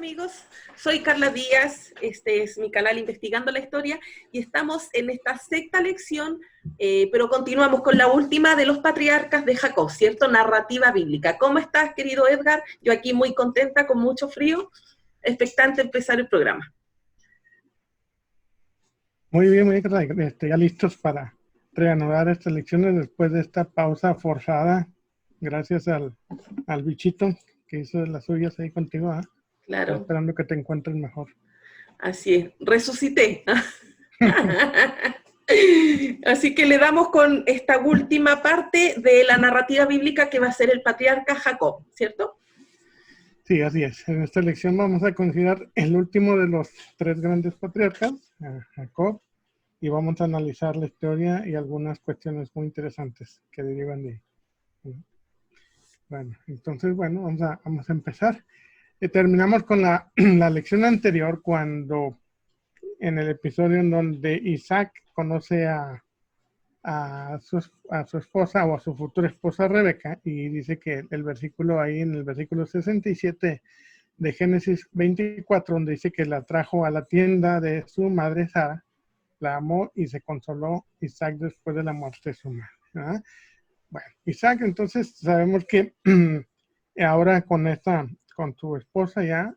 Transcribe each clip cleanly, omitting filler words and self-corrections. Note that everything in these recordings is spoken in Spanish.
amigos, soy Carla Díaz, este es mi canal Investigando la Historia y estamos en esta sexta lección, pero continuamos con la última de los patriarcas de Jacob, ¿cierto? Narrativa bíblica. ¿Cómo estás, querido Edgar? Yo aquí muy contenta, con mucho frío, expectante de empezar el programa. Muy bien, Carla. Ya listos para reanudar estas lecciones después de esta pausa forzada, gracias al bichito que hizo de las suyas ahí contigo. Claro. Estoy esperando que te encuentres mejor. Así es, resucité. Así que le damos con esta última parte de la narrativa bíblica que va a ser el patriarca Jacob, ¿cierto? Sí, así es. En esta lección vamos a considerar el último de los tres grandes patriarcas, Jacob, y vamos a analizar la historia y algunas cuestiones muy interesantes que derivan de ahí. Bueno, entonces, vamos a empezar. Terminamos con la lección anterior cuando en el episodio en donde Isaac conoce a su esposa o a su futura esposa Rebeca, y dice que el versículo ahí en el versículo 67 de Génesis 24, donde dice que la trajo a la tienda de su madre Sara, la amó y se consoló Isaac después de la muerte de su madre, ¿verdad? Bueno, Isaac, entonces sabemos que ahora con su esposa ya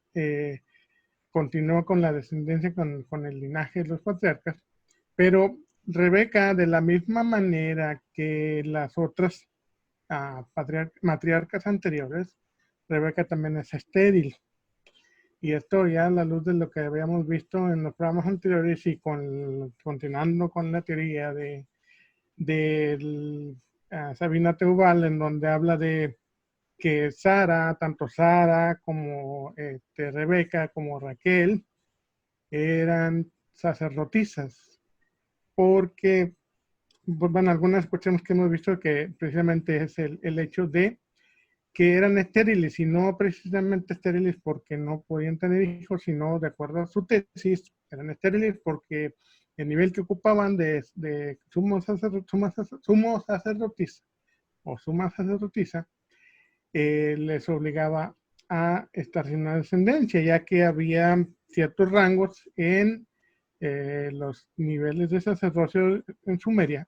continuó con la descendencia, con el linaje de los patriarcas, pero Rebeca, de la misma manera que las otras matriarcas anteriores, Rebeca también es estéril. Y esto ya a la luz de lo que habíamos visto en los programas anteriores y continuando con la teoría de Sabina Teubal, en donde habla de que tanto Sara como Rebeca como Raquel eran sacerdotisas, porque bueno, algunas cuestiones que hemos visto que precisamente es el hecho de que eran estériles, y no precisamente estériles porque no podían tener hijos, sino de acuerdo a su tesis, eran estériles porque el nivel que ocupaban de sumo sacerdotisa o suma sacerdotisa les obligaba a estar sin una descendencia, ya que había ciertos rangos en los niveles de sacerdocio en Sumeria.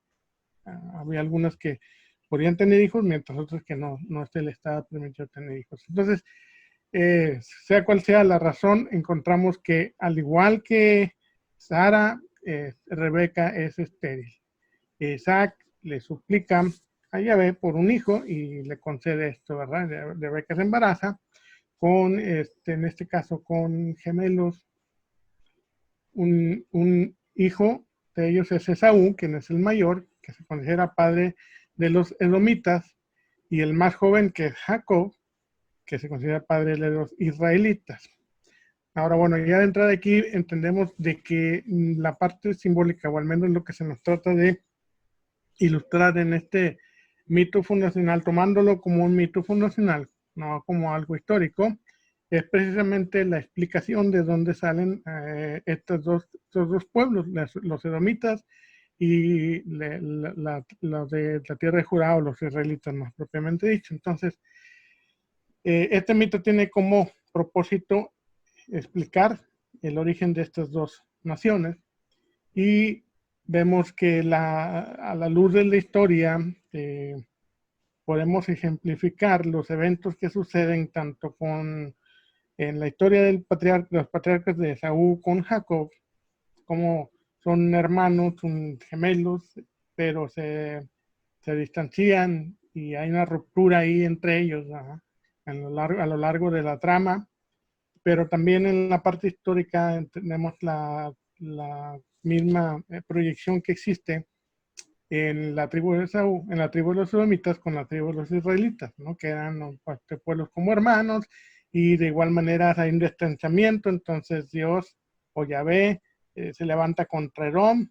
Había algunas que podían tener hijos, mientras otras que no se les estaba permitido tener hijos. Entonces, sea cual sea la razón, encontramos que al igual que Sara, Rebeca es estéril. Isaac le suplica a Yahvé por un hijo y le concede esto, ¿verdad? Rebeca se embaraza con, en este caso, con gemelos. Un hijo de ellos es Esaú, quien es el mayor, que se considera padre de los edomitas, y el más joven, que es Jacob, que se considera padre de los israelitas. Ahora, bueno, ya de entrada aquí entendemos de que la parte simbólica, o al menos lo que se nos trata de ilustrar en este mito fundacional, tomándolo como un mito fundacional, no como algo histórico, es precisamente la explicación de dónde salen estos dos pueblos, los edomitas y los de la tierra de Judá, o los israelitas más propiamente dicho. Entonces, este mito tiene como propósito explicar el origen de estas dos naciones, y vemos que a la luz de la historia podemos ejemplificar los eventos que suceden tanto en la historia de los patriarcas de Esaú con Jacob, como son hermanos, son gemelos, pero se distancian y hay una ruptura ahí entre ellos a lo largo de la trama. Pero también en la parte histórica tenemos la misma proyección que existe en la tribu de Esaú, en la tribu de los edomitas con la tribu de los israelitas, ¿no? Que eran pueblos como hermanos, y de igual manera hay un distanciamiento. Entonces Dios o Yahvé se levanta contra Edom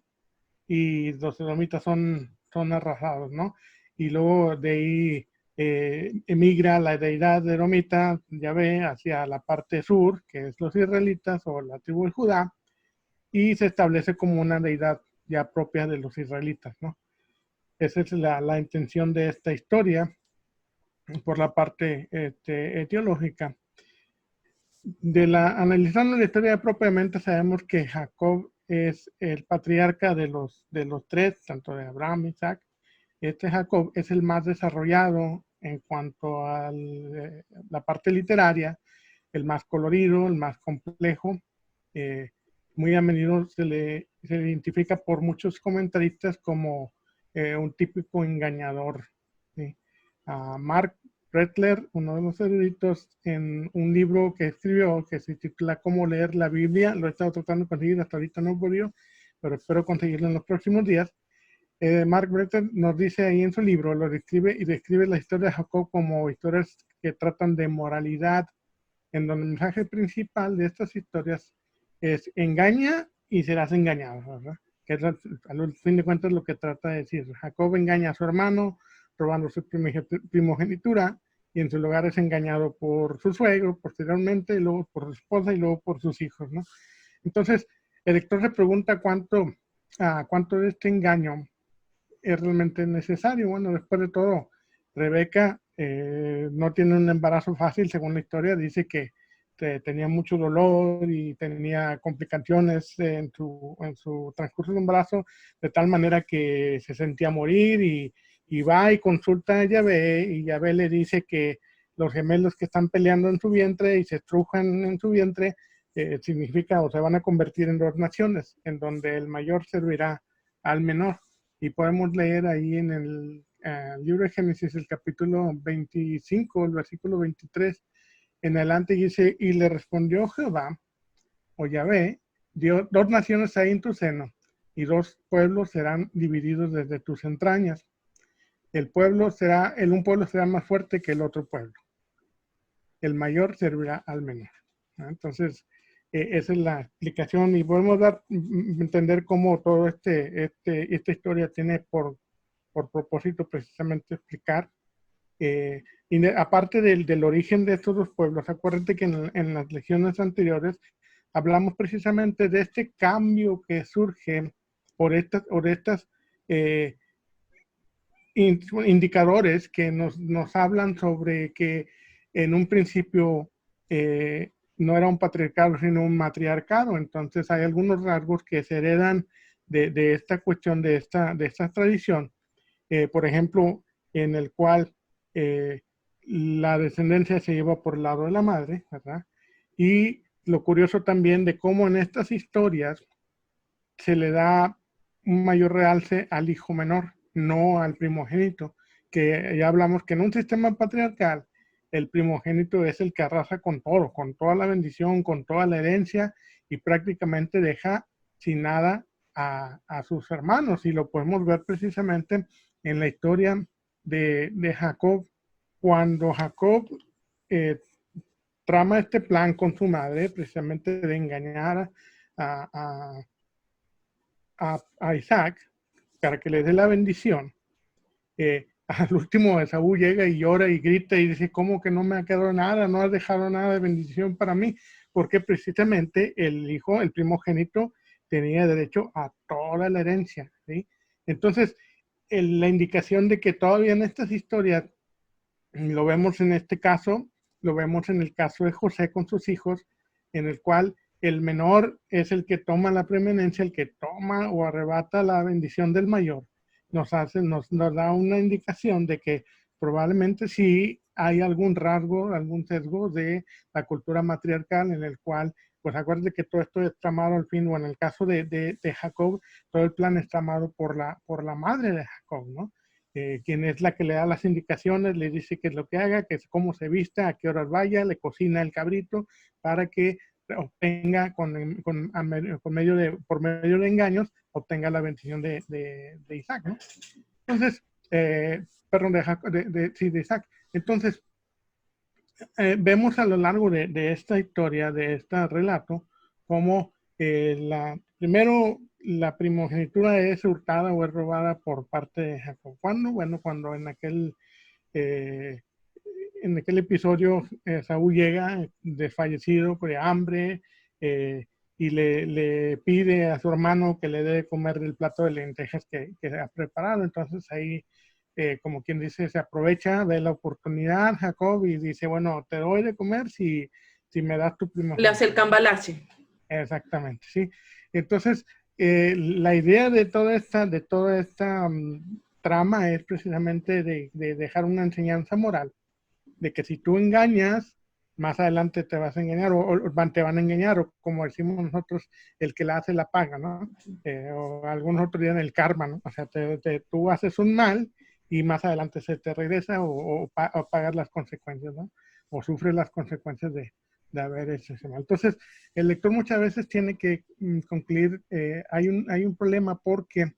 y los edomitas son arrasados, ¿no? Y luego de ahí emigra la deidad de edomita, Yahvé, hacia la parte sur, que es los israelitas o la tribu de Judá, y se establece como una deidad ya propia de los israelitas, ¿no? Esa es la intención de esta historia por la parte etiológica. Analizando la historia propiamente, sabemos que Jacob es el patriarca de los tres, tanto de Abraham y Isaac. Este Jacob es el más desarrollado en cuanto a la parte literaria, el más colorido, el más complejo. Muy a menudo se identifica por muchos comentaristas como un típico engañador. ¿Sí? Mark Brettler, uno de los eruditos, en un libro que escribió que se titula Cómo leer la Biblia, lo he estado tratando de conseguir, hasta ahorita no he podido, pero espero conseguirlo en los próximos días. Mark Brettler nos dice ahí en su libro, lo describe y describe la historia de Jacob como historias que tratan de moralidad, en donde el mensaje principal de estas historias es engaña y serás engañado, ¿verdad? Que es, al fin de cuentas, lo que trata de decir. Jacob engaña a su hermano, robando su primogenitura, y en su lugar es engañado por su suegro, posteriormente, y luego por su esposa, y luego por sus hijos, ¿no? Entonces, el lector se pregunta cuánto de este engaño es realmente necesario. Bueno, después de todo, Rebeca no tiene un embarazo fácil, según la historia, dice que tenía mucho dolor y tenía complicaciones en su transcurso de embarazo, de tal manera que se sentía morir y va y consulta a Yahvé, y Yahvé le dice que los gemelos que están peleando en su vientre y se estrujan en su vientre, significa o se van a convertir en dos naciones, en donde el mayor servirá al menor. Y podemos leer ahí en el libro de Génesis, el capítulo 25, el versículo 23, en adelante dice, y le respondió Jehová, o Yahvé, dos naciones hay en tu seno, y dos pueblos serán divididos desde tus entrañas. Un pueblo será más fuerte que el otro pueblo. El mayor servirá al menor. ¿No? Entonces, esa es la explicación y podemos entender cómo todo esta historia tiene por propósito precisamente explicar. Aparte del origen de estos dos pueblos, acuérdate que en las lecciones anteriores hablamos precisamente de este cambio que surge por estas indicadores que nos hablan sobre que en un principio no era un patriarcado, sino un matriarcado. Entonces hay algunos rasgos que se heredan de esta cuestión, de esta tradición. Por ejemplo, en el cual la descendencia se lleva por el lado de la madre, ¿verdad? Y lo curioso también de cómo en estas historias se le da un mayor realce al hijo menor, no al primogénito, que ya hablamos que en un sistema patriarcal el primogénito es el que arrasa con todo, con toda la bendición, con toda la herencia, y prácticamente deja sin nada a sus hermanos, y lo podemos ver precisamente en la historia de Jacob, cuando Jacob eh, trama este plan con su madre, precisamente de engañar a, a Isaac para que le dé la bendición. Al último Esaú llega y llora y grita y dice, ¿cómo que no me ha quedado nada? No has dejado nada de bendición para mí, porque precisamente el hijo, el primogénito, tenía derecho a toda la herencia, ¿sí? Entonces, la indicación de que todavía en estas historias, lo vemos en este caso, lo vemos en el caso de José con sus hijos, en el cual el menor es el que toma la preeminencia, el que toma o arrebata la bendición del mayor. Nos da una indicación de que probablemente sí hay algún rasgo, algún sesgo de la cultura matriarcal en el cual, pues acuérdate que todo esto es tramado al fin, o en el caso de Jacob, todo el plan es tramado por la madre de Jacob, ¿no? Quien es la que le da las indicaciones, le dice qué es lo que haga, que es cómo se vista, a qué horas vaya, le cocina el cabrito para que obtenga por medio de engaños, obtenga la bendición de Isaac, ¿no? Entonces, perdón, de Isaac. Entonces, vemos a lo largo de esta historia, de este relato, como primero la primogenitura es hurtada o es robada por parte de Jacob. ¿Cuándo? Bueno, cuando en aquel episodio Saúl llega desfallecido por hambre y le pide a su hermano que le dé de comer del plato de lentejas que ha preparado. Entonces ahí, como quien dice, se aprovecha, ve la oportunidad Jacob y dice, bueno, te doy de comer si si me das tu Le hace el primogénito. cambalache. Exactamente, sí. Entonces, la idea de toda esta trama es precisamente de dejar una enseñanza moral, de que si tú engañas, más adelante te vas a engañar o te van a engañar, o como decimos nosotros, el que la hace la paga, ¿no? O algunos otros dirían el karma, ¿no? O sea, tú haces un mal y más adelante se te regresa o pagas las consecuencias, ¿no? O sufres las consecuencias de haber hecho ese mal. Entonces, el lector muchas veces tiene que concluir, hay un problema porque,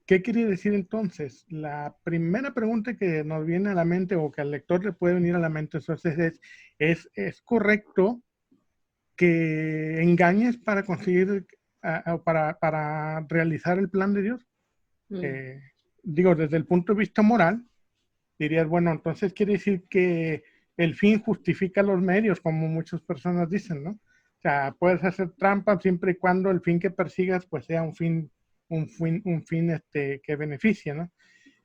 ¿qué quiere decir entonces? La primera pregunta que nos viene a la mente o que al lector le puede venir a la mente entonces ¿es correcto que engañes para conseguir, para realizar el plan de Dios? Mm. Eh, Digo, desde el punto de vista moral, dirías, bueno, entonces quiere decir que el fin justifica los medios, como muchas personas dicen, ¿no? O sea, puedes hacer trampa siempre y cuando el fin que persigas pues sea un fin que beneficie, ¿no?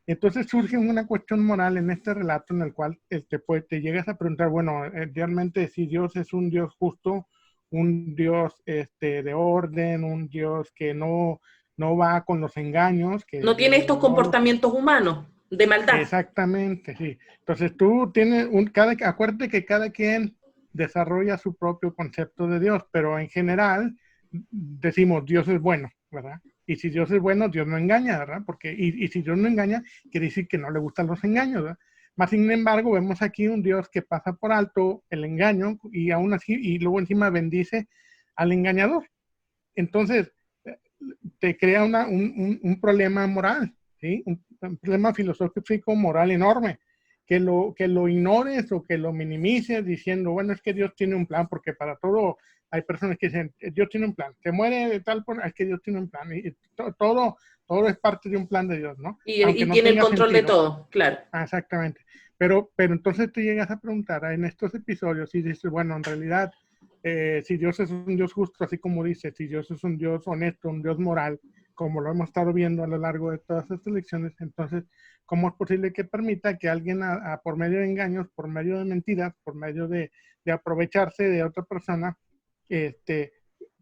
Entonces surge una cuestión moral en este relato en el cual te llegas a preguntar, bueno, realmente si Dios es un Dios justo, un Dios de orden, un Dios que no va con los engaños, No que tiene estos no los... comportamientos humanos de maldad. Exactamente, sí. Entonces tú tienes acuérdate que cada quien desarrolla su propio concepto de Dios, pero en general decimos Dios es bueno, ¿verdad? Y si Dios es bueno, Dios no engaña, ¿verdad? Y si Dios no engaña, quiere decir que no le gustan los engaños, ¿verdad? Más sin embargo, vemos aquí un Dios que pasa por alto el engaño y aún así, y luego encima bendice al engañador. Entonces, te crea un problema moral, ¿sí? Un problema filosófico moral enorme. Que lo ignores o que lo minimices diciendo, bueno, es que Dios tiene un plan, porque para todo hay personas que dicen, Dios tiene un plan, se muere de tal forma, es que Dios tiene un plan, y todo es parte de un plan de Dios, ¿no? Aunque Y no tiene el tenga control de sentido. todo, claro. Ah, exactamente. Pero entonces te llegas a preguntar en estos episodios y dices, bueno, en realidad, si Dios es un Dios justo, así como dice, si Dios es un Dios honesto, un Dios moral, como lo hemos estado viendo a lo largo de todas estas lecciones, entonces, ¿cómo es posible que permita que alguien por medio de engaños, por medio de mentiras, por medio de aprovecharse de otra persona, este,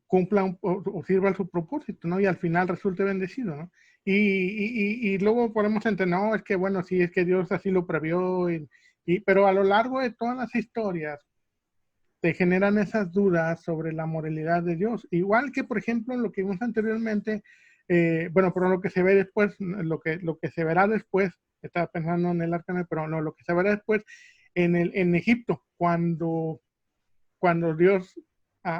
cumpla o sirva su propósito, ¿no? Y al final resulte bendecido, ¿no? Y luego podemos entender, no, es que bueno, sí, es que Dios así lo previó, pero a lo largo de todas las historias te generan esas dudas sobre la moralidad de Dios. Igual que, por ejemplo, lo que vimos anteriormente, bueno, pero lo que se ve después, lo que se verá después, estaba pensando en el arcano, pero no, lo que se verá después en Egipto, cuando Dios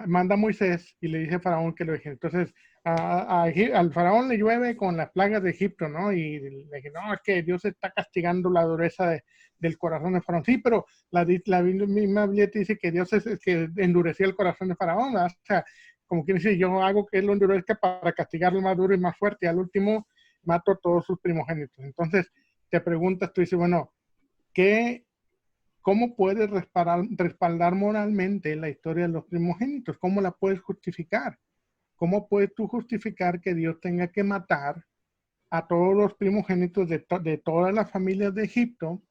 manda a Moisés y le dice a Faraón que lo deje. Entonces, al Faraón le llueve con las plagas de Egipto, ¿no? Y le dije, no, es que Dios está castigando la dureza del corazón de Faraón. Sí, pero la misma Biblia dice que Dios es que endurecía el corazón de Faraón, ¿verdad? O sea, como quien dice, yo hago que él lo endurezca para castigarlo más duro y más fuerte, y al último mato a todos sus primogénitos. Entonces, te preguntas, tú dices, bueno, ¿qué ¿cómo puedes respaldar moralmente la historia de los primogénitos? ¿Cómo la puedes justificar? ¿Cómo puedes tú justificar que Dios tenga que matar a todos los primogénitos de todas las familias de Egipto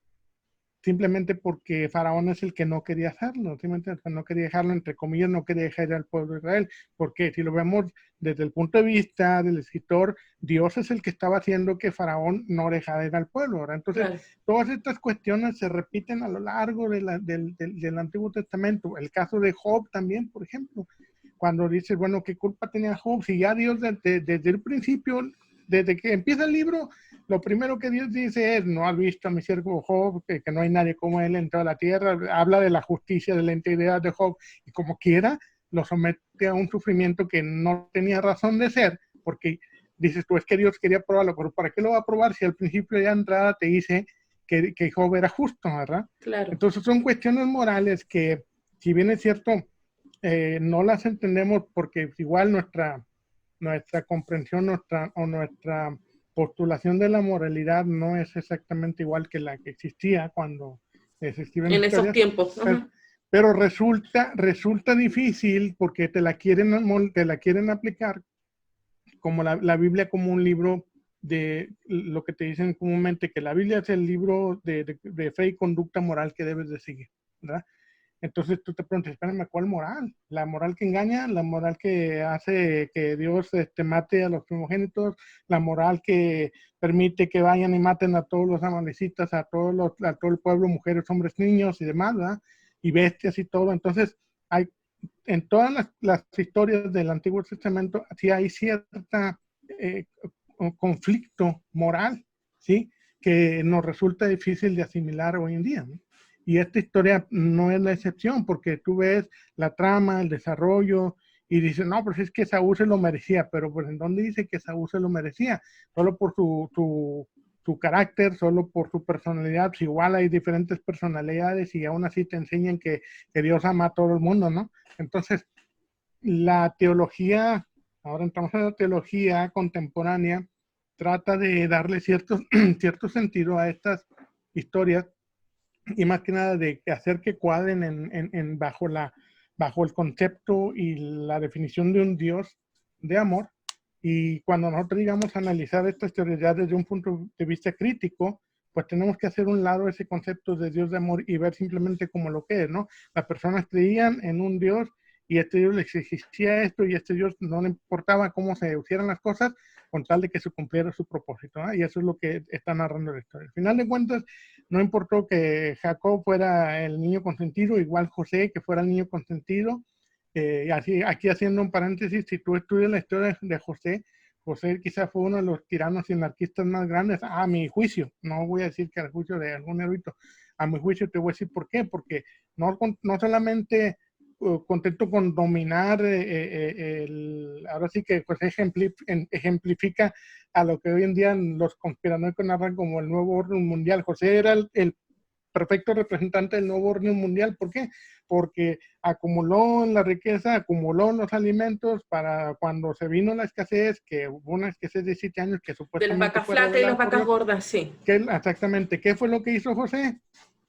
simplemente porque Faraón es el que no quería hacerlo, simplemente no quería dejarlo, entre comillas, no quería dejar al pueblo de Israel? Porque si lo vemos desde el punto de vista del escritor, Dios es el que estaba haciendo que Faraón no dejara ir al pueblo, ¿verdad? Entonces, Claro. todas estas cuestiones se repiten a lo largo del Antiguo Testamento. El caso de Job también, por ejemplo, cuando dices, bueno, ¿qué culpa tenía Job? Si ya Dios desde el principio, desde que empieza el libro, lo primero que Dios dice es, no has visto a mi siervo Job, que no hay nadie como él en toda la tierra. Habla de la justicia, de la integridad de Job, y como quiera, lo somete a un sufrimiento que no tenía razón de ser, porque dices tú, es que Dios quería probarlo, pero ¿para qué lo va a probar si al principio ya entrada te dice que Job era justo, ¿verdad? Claro. Entonces son cuestiones morales que, si bien es cierto, no las entendemos porque igual nuestra comprensión, nuestra postulación de la moralidad no es exactamente igual que la que existía cuando se escriben En esos historias, tiempos. pero, pero resulta difícil porque te la quieren aplicar como la Biblia como un libro de lo que te dicen comúnmente, que la Biblia es el libro de fe y conducta moral que debes de seguir, ¿verdad? Entonces tú te preguntas, espérame, ¿cuál moral? ¿La moral que engaña? ¿La moral que hace que Dios mate a los primogénitos? ¿La moral que permite que vayan y maten a todos los amalecitas, a todo el pueblo, mujeres, hombres, niños y demás, ¿verdad? Y bestias y todo? Entonces, hay, en todas las historias del Antiguo Testamento, sí hay cierta conflicto moral, ¿sí? Que nos resulta difícil de asimilar hoy en día, ¿no? Y esta historia no es la excepción, porque tú ves la trama, el desarrollo, y dices, no, pues es que Saúl se lo merecía, pero pues ¿en dónde dice que Saúl se lo merecía? Solo por su carácter, solo por su personalidad. Pues igual hay diferentes personalidades y aún así te enseñan que Dios ama a todo el mundo, ¿no? Entonces, la teología, ahora entramos en la teología contemporánea, trata de darle cierto sentido a estas historias y más que nada de hacer que cuadren bajo el concepto y la definición de un Dios de amor. Y cuando nosotros digamos analizar estas teorías ya desde un punto de vista crítico, pues tenemos que hacer un lado ese concepto de Dios de amor y ver simplemente como lo que es, ¿no? Las personas creían en un Dios y este Dios les exigía esto y este Dios no le importaba cómo se hicieran las cosas con tal de que se cumpliera su propósito, ¿no? Y eso es lo que está narrando la historia. Al final de cuentas, no importó que Jacob fuera el niño consentido, igual José que fuera el niño consentido. Así, aquí haciendo un paréntesis, si tú estudias la historia de José, José quizás fue uno de los tiranos y anarquistas más grandes, a mi juicio. No voy a decir que al juicio de algún erudito, a mi juicio te voy a decir por qué, porque no solamente contento con dominar, ahora sí que pues ejemplifica a lo que hoy en día los conspiranoicos narran como el nuevo orden mundial. José era el perfecto representante del nuevo orden mundial. ¿Por qué? Porque acumuló la riqueza, acumuló los alimentos para cuando se vino la escasez, que hubo una escasez de 7 años que De las supuestamente vacas fue flacas y las revelada por vacas Dios. gordas, sí. Exactamente, ¿qué fue lo que hizo José?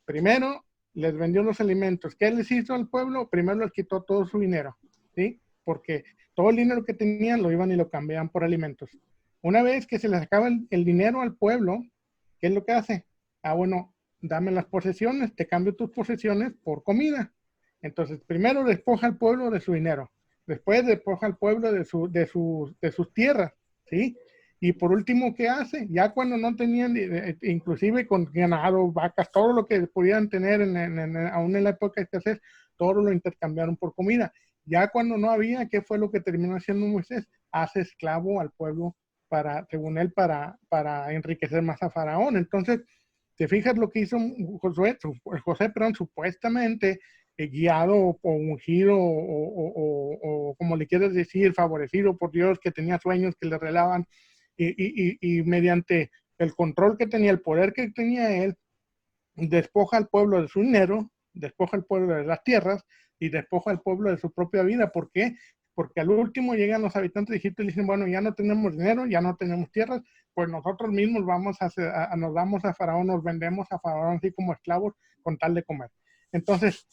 Primero, les vendió los alimentos. ¿Qué les hizo al pueblo? Primero les quitó todo su dinero, ¿sí? Porque todo el dinero que tenían lo iban y lo cambiaban por alimentos. Una vez que se les acaba el dinero al pueblo, ¿qué es lo que hace? Bueno, dame las posesiones, te cambio tus posesiones por comida. Entonces, primero despoja al pueblo de su dinero, después despoja al pueblo de sus tierras, ¿sí? Y por último, ¿qué hace? Ya cuando no tenían, inclusive con ganado, vacas, todo lo que podían tener aún en la época de escasez, todo lo intercambiaron por comida. Ya cuando no había, ¿qué fue lo que terminó haciendo Moisés? Hace esclavo al pueblo según él, para enriquecer más a Faraón. Entonces, te fijas lo que hizo José, perdón, supuestamente guiado o ungido o como le quieres decir, favorecido por Dios, que tenía sueños que le relaban y mediante el control que tenía, el poder que tenía él, despoja al pueblo de su dinero, despoja al pueblo de las tierras y despoja al pueblo de su propia vida. ¿Por qué? Porque al último llegan los habitantes de Egipto y dicen, bueno, ya no tenemos dinero, ya no tenemos tierras, pues nosotros mismos nos damos a Faraón, nos vendemos a Faraón así como esclavos con tal de comer. Entonces,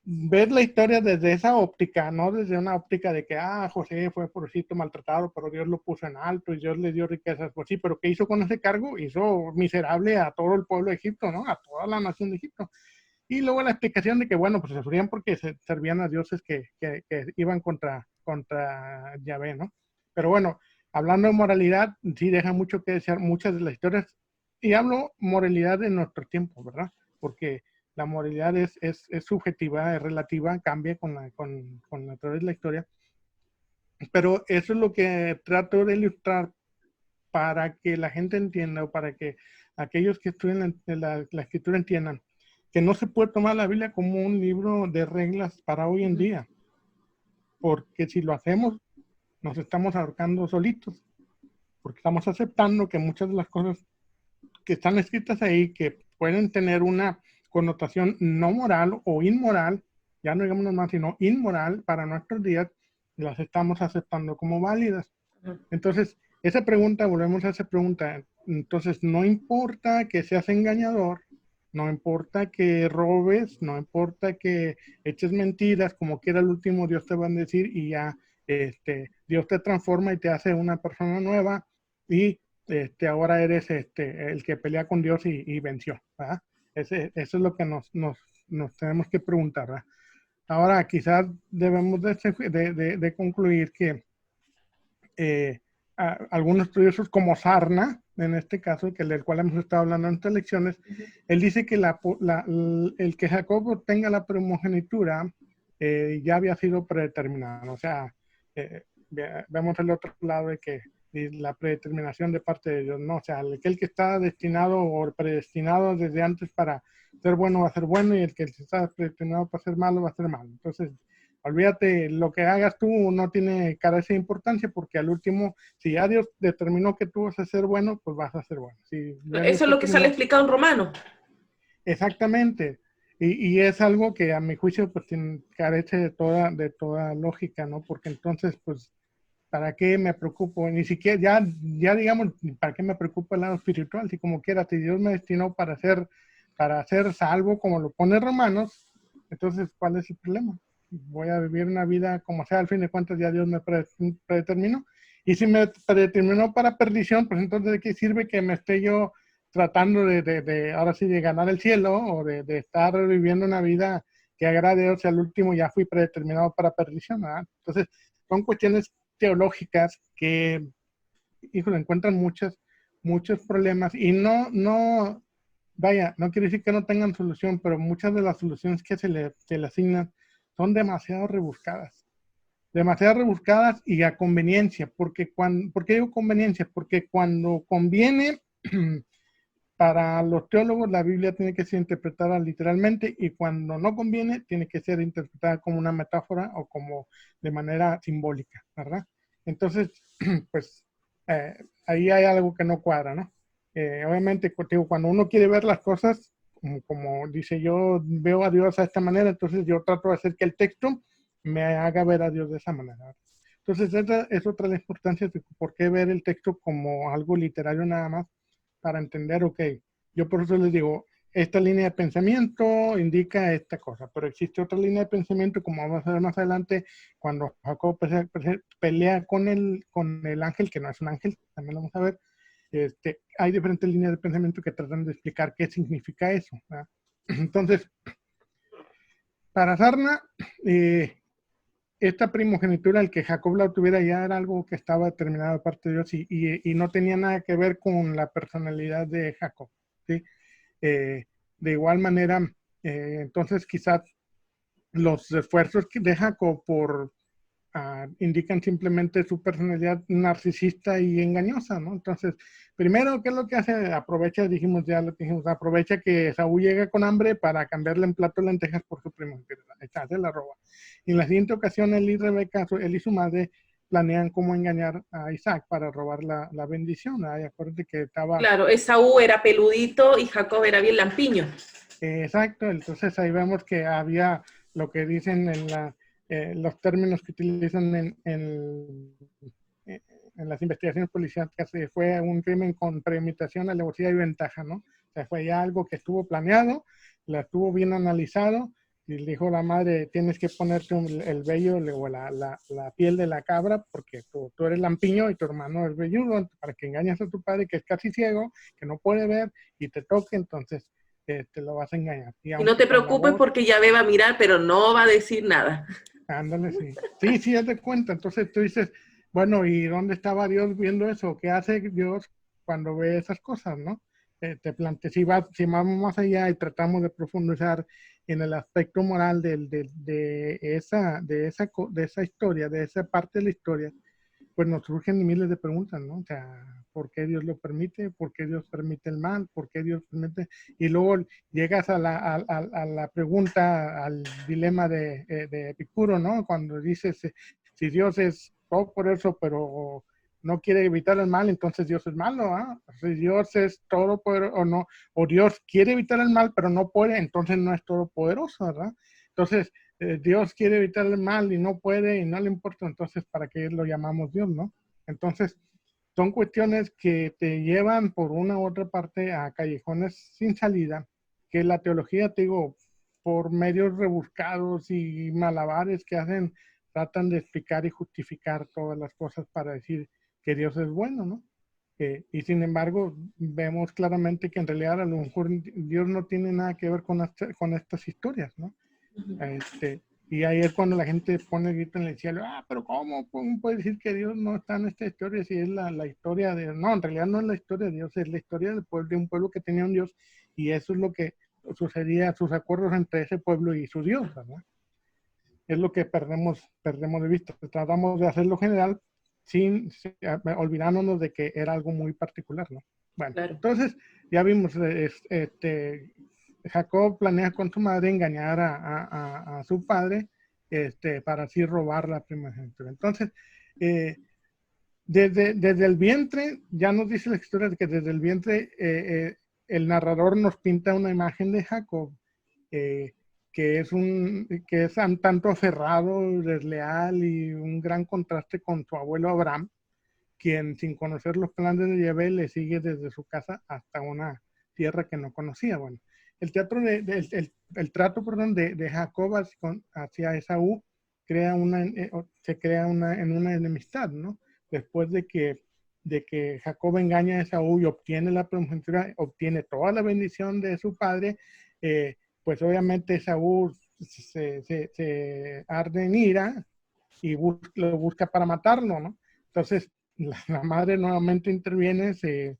ver la historia desde esa óptica, no desde una óptica de que, José fue pobrecito, maltratado, pero Dios lo puso en alto y Dios le dio riquezas. Pues sí, pero ¿qué hizo con ese cargo? Hizo miserable a todo el pueblo de Egipto, ¿no? A toda la nación de Egipto. Y luego la explicación de que, bueno, pues se sufrían porque servían a dioses que iban contra Yahvé, ¿no? Pero bueno, hablando de moralidad, sí deja mucho que desear muchas de las historias. Y hablo moralidad de nuestro tiempo, ¿verdad? Porque la moralidad es subjetiva, es relativa, cambia con a través de la historia. Pero eso es lo que trato de ilustrar para que la gente entienda o para que aquellos que estudian la escritura entiendan que no se puede tomar la Biblia como un libro de reglas para hoy en día, porque si lo hacemos, nos estamos ahorcando solitos, porque estamos aceptando que muchas de las cosas que están escritas ahí, que pueden tener una connotación no moral o inmoral, ya no digamos más, sino inmoral para nuestros días, las estamos aceptando como válidas. Entonces, esa pregunta, volvemos a esa pregunta, entonces no importa que seas engañador, no importa que robes, no importa que eches mentiras, como quiera el último Dios te va a decir y ya Dios te transforma y te hace una persona nueva y ahora eres el que pelea con Dios y venció, ¿verdad? Eso es lo que nos tenemos que preguntar, ¿verdad? Ahora, quizás debemos de concluir que algunos estudiosos como Sarna, en este caso, del cual hemos estado hablando en estas lecciones, él dice que el que Jacob tenga la primogenitura ya había sido predeterminado. O sea, vemos el otro lado de que la predeterminación de parte de Dios, ¿no? O sea, aquel que está destinado o predestinado desde antes para ser bueno va a ser bueno, y el que está predestinado para ser malo va a ser malo. Entonces, olvídate, lo que hagas tú no tiene carece de importancia, porque al último, si ya Dios determinó que tú vas a ser bueno, pues vas a ser bueno. Si ya Dios Eso es lo que sale determinó, explicado en Romanos. exactamente. Y es algo que a mi juicio pues carece de toda lógica, ¿no? Porque entonces, pues, ¿para qué me preocupo? Ni siquiera, ya digamos, ¿para qué me preocupa el lado espiritual? Si como quiera, si Dios me destinó para ser salvo, como lo pone Romanos, entonces, ¿cuál es el problema? Voy a vivir una vida como sea, al fin de cuentas ya Dios me predeterminó. Y si me predeterminó para perdición, pues entonces ¿de qué sirve que me esté yo tratando ahora sí, de ganar el cielo, o de estar viviendo una vida que agrade a Dios, y al último ya fui predeterminado para perdición, ¿verdad? Entonces, son cuestiones teológicas que, híjole, encuentran muchos problemas, y vaya, no quiere decir que no tengan solución, pero muchas de las soluciones que se le asignan son demasiado rebuscadas y a conveniencia. ¿Por qué digo conveniencia? Porque cuando conviene, para los teólogos la Biblia tiene que ser interpretada literalmente, y cuando no conviene tiene que ser interpretada como una metáfora o como de manera simbólica, ¿verdad? Entonces, pues ahí hay algo que no cuadra, ¿no? Obviamente, cuando uno quiere ver las cosas, como dice, yo veo a Dios de esta manera, entonces yo trato de hacer que el texto me haga ver a Dios de esa manera. Entonces, esa es otra de las importancias de por qué ver el texto como algo literario nada más, para entender, ok, yo por eso les digo, esta línea de pensamiento indica esta cosa, pero existe otra línea de pensamiento, como vamos a ver más adelante, cuando Jacob pelea con el ángel, que no es un ángel, también lo vamos a ver. Hay diferentes líneas de pensamiento que tratan de explicar qué significa eso, ¿verdad? Entonces, para Sarna, esta primogenitura, el que Jacob la tuviera, ya era algo que estaba determinado de parte de Dios, y no tenía nada que ver con la personalidad de Jacob, ¿sí? De igual manera, entonces quizás los esfuerzos de Jacob indican simplemente su personalidad narcisista y engañosa, ¿no? Entonces, primero, ¿qué es lo que hace? Aprovecha que Saúl llega con hambre para cambiarle en plato de lentejas por su primo, se la roba. Y en la siguiente ocasión, él y Rebeca, él y su madre, planean cómo engañar a Isaac para robar la bendición. Y acuérdate que estaba... Claro, Esaú era peludito y Jacob era bien lampiño. Exacto, entonces ahí vemos que había lo que dicen los términos que utilizan en las investigaciones policiales, que fue un crimen con premeditación, alevosía y ventaja, ¿no? O sea, fue ya algo que estuvo planeado, la estuvo bien analizado, y le dijo la madre, tienes que ponerte el vello o la piel de la cabra, porque tú eres lampiño y tu hermano es velludo, para que engañes a tu padre, que es casi ciego, que no puede ver, y te toque, entonces te lo vas a engañar. Y no te preocupes porque Yahvé va a mirar, pero no va a decir nada. Ándale, sí. Sí, haz de cuenta. Entonces tú dices, bueno, ¿y dónde estaba Dios viendo eso? ¿Qué hace Dios cuando ve esas cosas, no? Si vamos más allá y tratamos de profundizar en el aspecto moral de esa historia, de esa parte de la historia, pues nos surgen miles de preguntas, ¿no? O sea, ¿por qué Dios lo permite? ¿Por qué Dios permite el mal? ¿Por qué Dios permite? Y luego llegas a la pregunta, al dilema de Epicuro, ¿no? Cuando dices, si Dios es todo por eso, pero no quiere evitar el mal, entonces Dios es malo, ¿ah? Si Dios es todopoderoso o no, o Dios quiere evitar el mal, pero no puede, entonces no es todopoderoso, ¿verdad? Entonces, Dios quiere evitar el mal y no puede y no le importa, entonces ¿para qué lo llamamos Dios, no? Entonces, son cuestiones que te llevan por una u otra parte a callejones sin salida, que la teología, te digo, por medios rebuscados y malabares que hacen, tratan de explicar y justificar todas las cosas para decir que Dios es bueno, ¿no? Y sin embargo, vemos claramente que en realidad a lo mejor Dios no tiene nada que ver con estas historias, ¿no? Este, y ahí es cuando la gente pone el grito en el cielo, pero ¿cómo puede decir que Dios no está en esta historia si es la historia de... No, en realidad no es la historia de Dios, es la historia del pueblo, de un pueblo que tenía un Dios, y eso es lo que sucedía, sus acuerdos entre ese pueblo y su Dios, ¿verdad? Es lo que perdemos de vista. Tratamos de hacerlo general sin olvidándonos de que era algo muy particular, ¿no? Bueno, Claro. entonces ya vimos, Jacob planea con su madre engañar a su padre para así robar la primogenitura. Entonces, desde el vientre, ya nos dice la historia de que desde el vientre el narrador nos pinta una imagen de Jacob eh, que es un tanto aferrado, desleal y un gran contraste con su abuelo Abraham, quien sin conocer los planes de Yahvé le sigue desde su casa hasta una tierra que no conocía. Bueno, el trato de Jacob hacia Esaú se crea en una enemistad, ¿no? Después de que Jacob engaña a Esaú y obtiene la primogenitura, obtiene toda la bendición de su padre, pues obviamente Esaú se arde en ira y lo busca para matarlo, ¿no? Entonces, la madre nuevamente interviene, se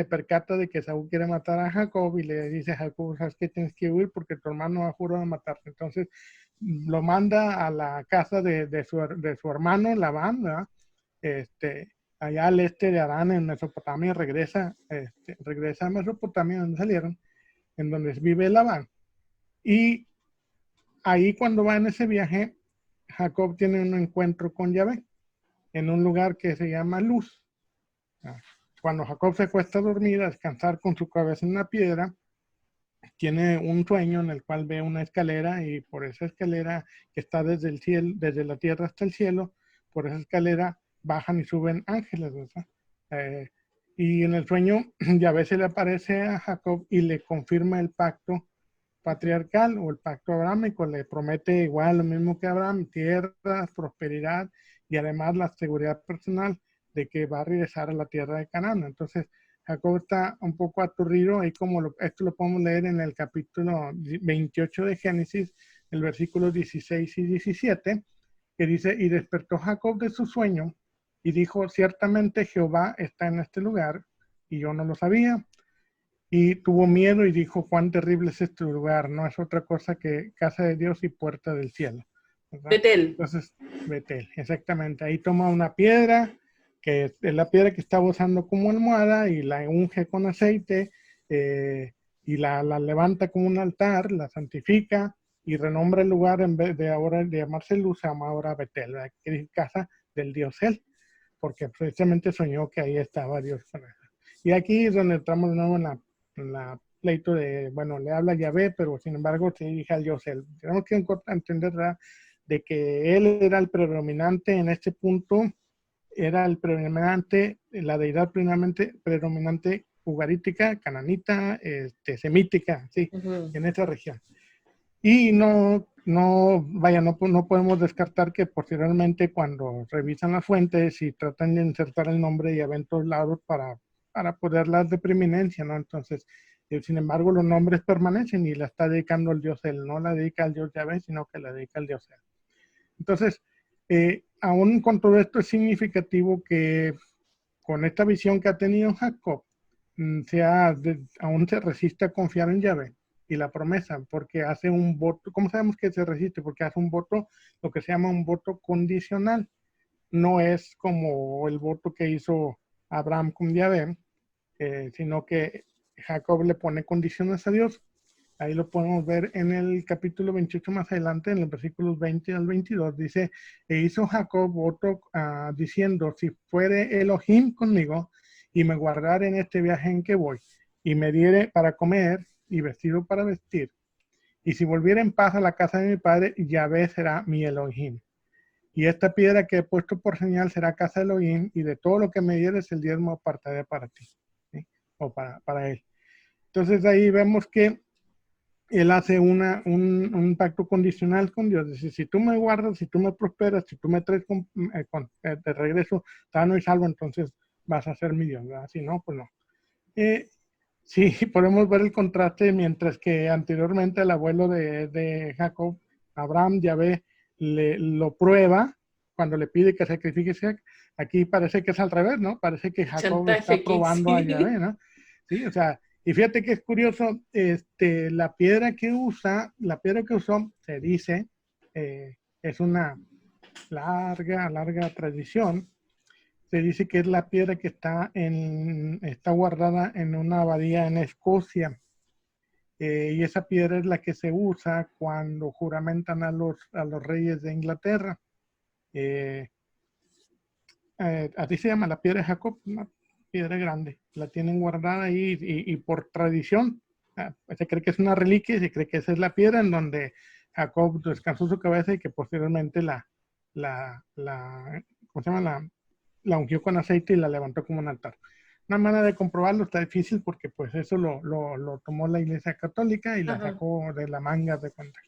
percata de que Saúl quiere matar a Jacob y le dice a Jacob, ¿sabes qué? Tienes que huir porque tu hermano ha jurado matarte. Entonces, lo manda a la casa de su hermano, Labán, ¿verdad? Allá al este de Arán, en Mesopotamia, regresa a Mesopotamia, donde salieron, en donde vive Labán. Y ahí cuando va en ese viaje, Jacob tiene un encuentro con Yahvé en un lugar que se llama Luz. Cuando Jacob se acuesta a dormir, a descansar con su cabeza en una piedra, tiene un sueño en el cual ve una escalera y por esa escalera que está desde el cielo, desde la tierra hasta el cielo, por esa escalera bajan y suben ángeles, ¿verdad? Y en el sueño Yahvé se le aparece a Jacob y le confirma el pacto patriarcal o el pacto abrámico, le promete igual lo mismo que Abraham, tierras, prosperidad y además la seguridad personal de que va a regresar a la tierra de Canaán. Entonces, Jacob está un poco aturdido, y esto lo podemos leer en el capítulo 28 de Génesis, el versículo 16 y 17, que dice, y despertó Jacob de su sueño y dijo, ciertamente Jehová está en este lugar y yo no lo sabía. Y tuvo miedo y dijo, cuán terrible es este lugar, no es otra cosa que casa de Dios y puerta del cielo, ¿verdad? Betel. Entonces, Betel, exactamente. Ahí toma una piedra, que es la piedra que estaba usando como almohada, y la unge con aceite, y la levanta como un altar, la santifica, y renombra el lugar, en vez de ahora de llamarse Luz, se llama ahora Betel, ¿verdad? Que es casa del Dios él, porque precisamente soñó que ahí estaba Dios con él. Y aquí es donde entramos de nuevo en la pleito de, bueno, le habla Yahvé, pero sin embargo se dirige al Dios él. Tenemos que entender, ¿verdad?, de que él era el predominante en este punto, era el predominante, la deidad predominante ugarítica, cananita, semítica, sí, en esta región. Y no podemos descartar que posteriormente, cuando revisan las fuentes y tratan de insertar el nombre de Yahvé en todos lados para poder dar de preeminencia, ¿no? Entonces, sin embargo, los nombres permanecen y la está dedicando al Dios él, no la dedica al Dios Yahvé, sino que la dedica al Dios él. Entonces, aún con todo esto es significativo que con esta visión que ha tenido Jacob, aún se resiste a confiar en Yahvé y la promesa, porque hace un voto. ¿Cómo sabemos que se resiste? Porque hace un voto, lo que se llama un voto condicional. No es como el voto que hizo Abraham con Yahvé, sino que Jacob le pone condiciones a Dios. Ahí lo podemos ver en el capítulo 28 más adelante, en los versículos 20 al 22. Dice, e hizo Jacob voto diciendo, si fuere Elohim conmigo y me guardare en este viaje en que voy, y me diere para comer y vestido para vestir, y si volviera en paz a la casa de mi padre, Yahvé será mi Elohim. Y esta piedra que he puesto por señal será casa de Elohim, y de todo lo que me dieres el diezmo apartaré para ti, ¿sí? O para él. Entonces ahí vemos que él hace un pacto condicional con Dios. Dice, si tú me guardas, si tú me prosperas, si tú me traes de regreso sano y salvo, entonces vas a ser mi Dios, ¿verdad? Si no, pues no. Sí, podemos ver el contraste, mientras que anteriormente el abuelo de Jacob, Abraham, Yahvé, lo prueba cuando le pide que sacrifique a Isaac. Aquí parece que es al revés, ¿no? Parece que Jacob Chantaje está aquí, probando a Yahvé, sí. ¿no? Sí, o sea, y fíjate que es curioso, la piedra que usó, se dice, es una larga tradición. Se dice que es la piedra que está guardada en una abadía en Escocia. Y esa piedra es la que se usa cuando juramentan a los reyes de Inglaterra. Eh, Así se llama la piedra de Jacob, una piedra grande. La tienen guardada ahí y por tradición, se cree que es una reliquia y se cree que esa es la piedra en donde Jacob descansó su cabeza y que posteriormente ¿cómo se llama? La ungió con aceite y la levantó como un altar. Una manera de comprobarlo está difícil porque pues eso lo tomó la Iglesia Católica y la Ajá. sacó de la manga de cuenta.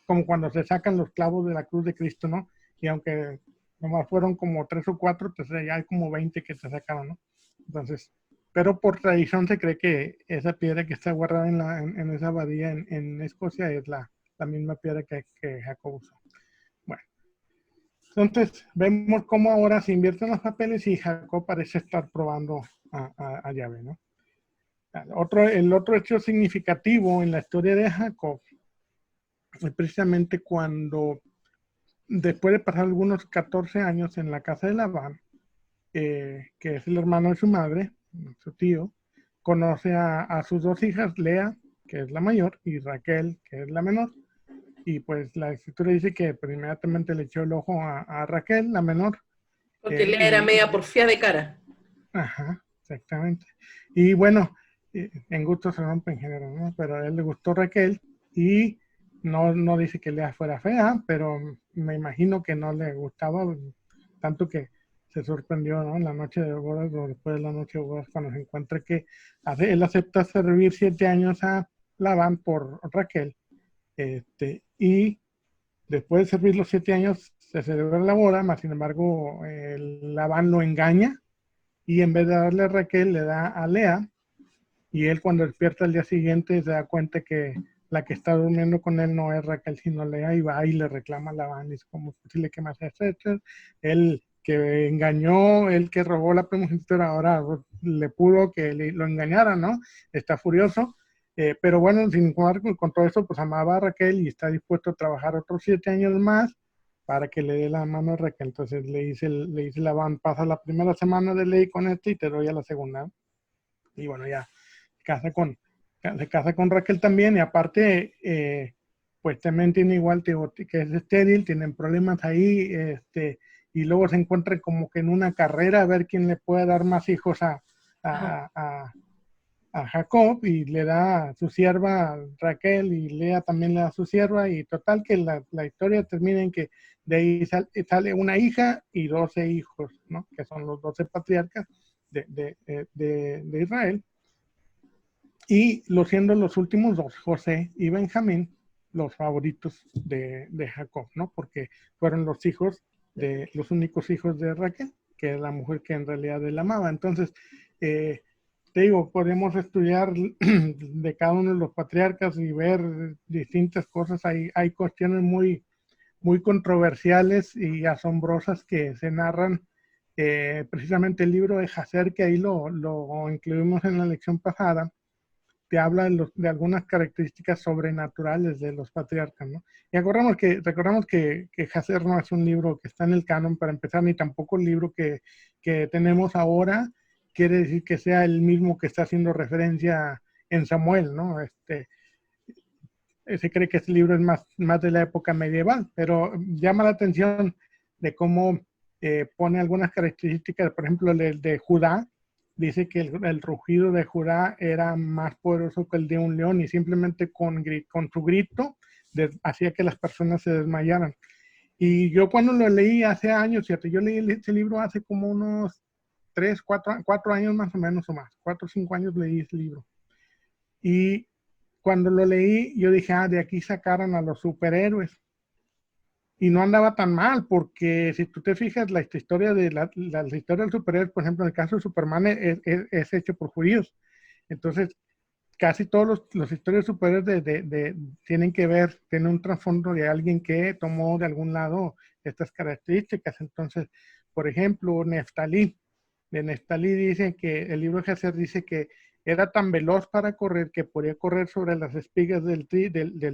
Como cuando se sacan los clavos de la cruz de Cristo, ¿no? Y aunque nomás fueron como 3 o 4, pues ya hay como 20 que se sacaron, ¿no? Entonces, pero por tradición se cree que esa piedra que está guardada en esa abadía en Escocia es la misma piedra que Jacob usó. Bueno, entonces vemos cómo ahora se invierten los papeles y Jacob parece estar probando a Yahvé, ¿no? El otro hecho significativo en la historia de Jacob es precisamente cuando, después de pasar algunos 14 años en la casa de Labán, que es el hermano de su madre, su tío, conoce a sus dos hijas, Lea, que es la mayor, y Raquel, que es la menor. Y pues la escritura dice que pues, inmediatamente le echó el ojo a Raquel, la menor. Porque Lea era media porfía de cara. Ajá, exactamente. Y bueno, en gusto se rompe en género, ¿no? Pero a él le gustó Raquel y no dice que Lea fuera fea, pero me imagino que no le gustaba tanto que se sorprendió, ¿no? En la noche de bodas o después de la noche de bodas cuando se encuentra que él acepta servir 7 años a Labán por Raquel, y después de servir los 7 años se celebra la boda, más sin embargo Labán lo engaña y en vez de darle a Raquel le da a Lea, y él cuando despierta el día siguiente se da cuenta que la que está durmiendo con él no es Raquel sino Lea, y va y le reclama a Labán, y es como es posible que me hace esto. Él que engañó, él que robó la primogenitura, ahora le pudo que lo engañara, ¿no? Está furioso, pero bueno, sin embargo, con todo eso, pues amaba a Raquel y está dispuesto a trabajar otros 7 años más para que le dé la mano a Raquel. Entonces le dice Labán, pasa la primera semana de ley con este y te doy a la segunda. Y bueno, ya se casa con Raquel también, y aparte, pues también tiene igual que es estéril, tienen problemas ahí, y luego se encuentra como que en una carrera a ver quién le puede dar más hijos a, a, a Jacob, y le da a su sierva Raquel, y Lea también le da a su sierva, y total que la historia termina en que de ahí sale una hija y 12 hijos, ¿no? Que son los 12 patriarcas de Israel, y siendo los últimos dos, José y Benjamín, los favoritos de Jacob, ¿no? Porque fueron los únicos hijos de Raquel, que es la mujer que en realidad él amaba. Entonces, te digo, podemos estudiar de cada uno de los patriarcas y ver distintas cosas. Hay cuestiones muy controversiales y asombrosas que se narran. Precisamente el libro de Jacer, que ahí lo incluimos en la lección pasada, te habla de algunas características sobrenaturales de los patriarcas, ¿no? Y recordamos que Jacer no es un libro que está en el canon para empezar, ni tampoco el libro que tenemos ahora quiere decir que sea el mismo que está haciendo referencia en Samuel, ¿no? Se cree que este libro es más de la época medieval, pero llama la atención de cómo pone algunas características, por ejemplo, el de Judá. Dice que el rugido de Judá era más poderoso que el de un león, y simplemente con su grito hacía que las personas se desmayaran. Y yo cuando lo leí hace años, fíjate, yo leí ese libro hace como unos 3, 4 años más o menos, o más, 4 o 5 años leí ese libro. Y cuando lo leí, yo dije, de aquí sacaron a los superhéroes. Y no andaba tan mal, porque si tú te fijas, la historia de la historia del superhéroe, por ejemplo, en el caso de Superman, es hecho por judíos. Entonces, casi todos los historias superiores tienen que ver, tienen un trasfondo de alguien que tomó de algún lado estas características. Entonces, por ejemplo, de Neftalí dice que el libro de Géser dice que era tan veloz para correr que podía correr sobre las espigas del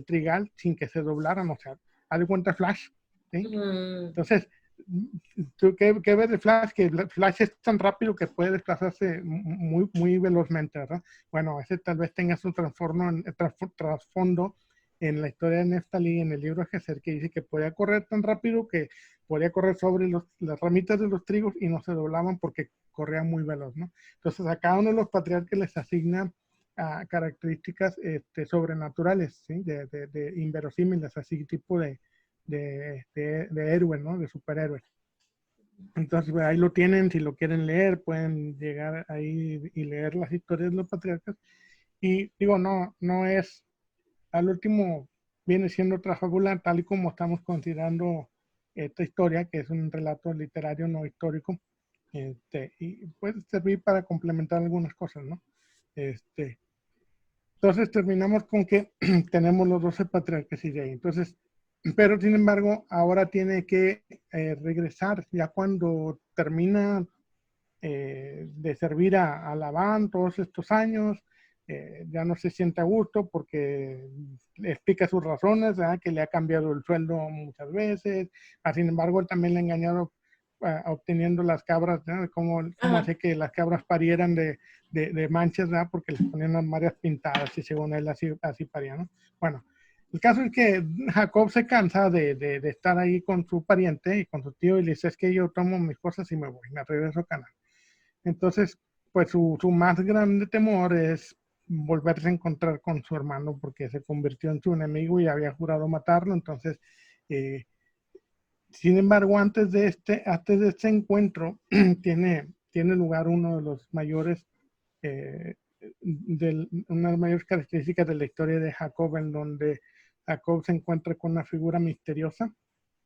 trigal sin que se doblaran, o sea, haz de cuenta Flash, ¿sí? Entonces, ¿tú qué ves de Flash? Que Flash es tan rápido que puede desplazarse muy, muy velozmente, ¿verdad? Bueno, ese tal vez tenga su trasfondo en la historia de Neftalí, en el libro de Géser, que dice que podía correr tan rápido que podía correr sobre las ramitas de los trigos y no se doblaban porque corría muy veloz, ¿no? Entonces, a cada uno de los patriarcas les asigna características sobrenaturales, ¿sí? De inverosímiles, así tipo de héroe, ¿no? De superhéroes. Entonces, ahí lo tienen, si lo quieren leer, pueden llegar ahí y leer las historias de los patriarcas. Y digo, no es, al último viene siendo otra fábula, tal y como estamos considerando esta historia, que es un relato literario no histórico, y puede servir para complementar algunas cosas, ¿no? Entonces terminamos con que tenemos los 12 patriarcas y de ahí. Entonces, pero sin embargo, ahora tiene que regresar, ya cuando termina de servir a Labán todos estos años, ya no se siente a gusto porque le explica sus razones, ¿verdad? Que le ha cambiado el sueldo muchas veces, sin embargo, él también le ha engañado obteniendo las cabras, ¿no? Cómo hace que las cabras parieran de manchas, ¿verdad? Porque les ponían las marias pintadas y según él así parían, ¿no? Bueno, el caso es que Jacob se cansa de estar ahí con su pariente y con su tío y le dice, es que yo tomo mis cosas y me voy, me regreso a Canaán. Entonces, pues su más grande temor es volverse a encontrar con su hermano porque se convirtió en su enemigo y había jurado matarlo. Entonces, sin embargo, antes de este encuentro tiene lugar uno de los mayores, una de las mayores características de la historia de Jacob, en donde Jacob se encuentra con una figura misteriosa,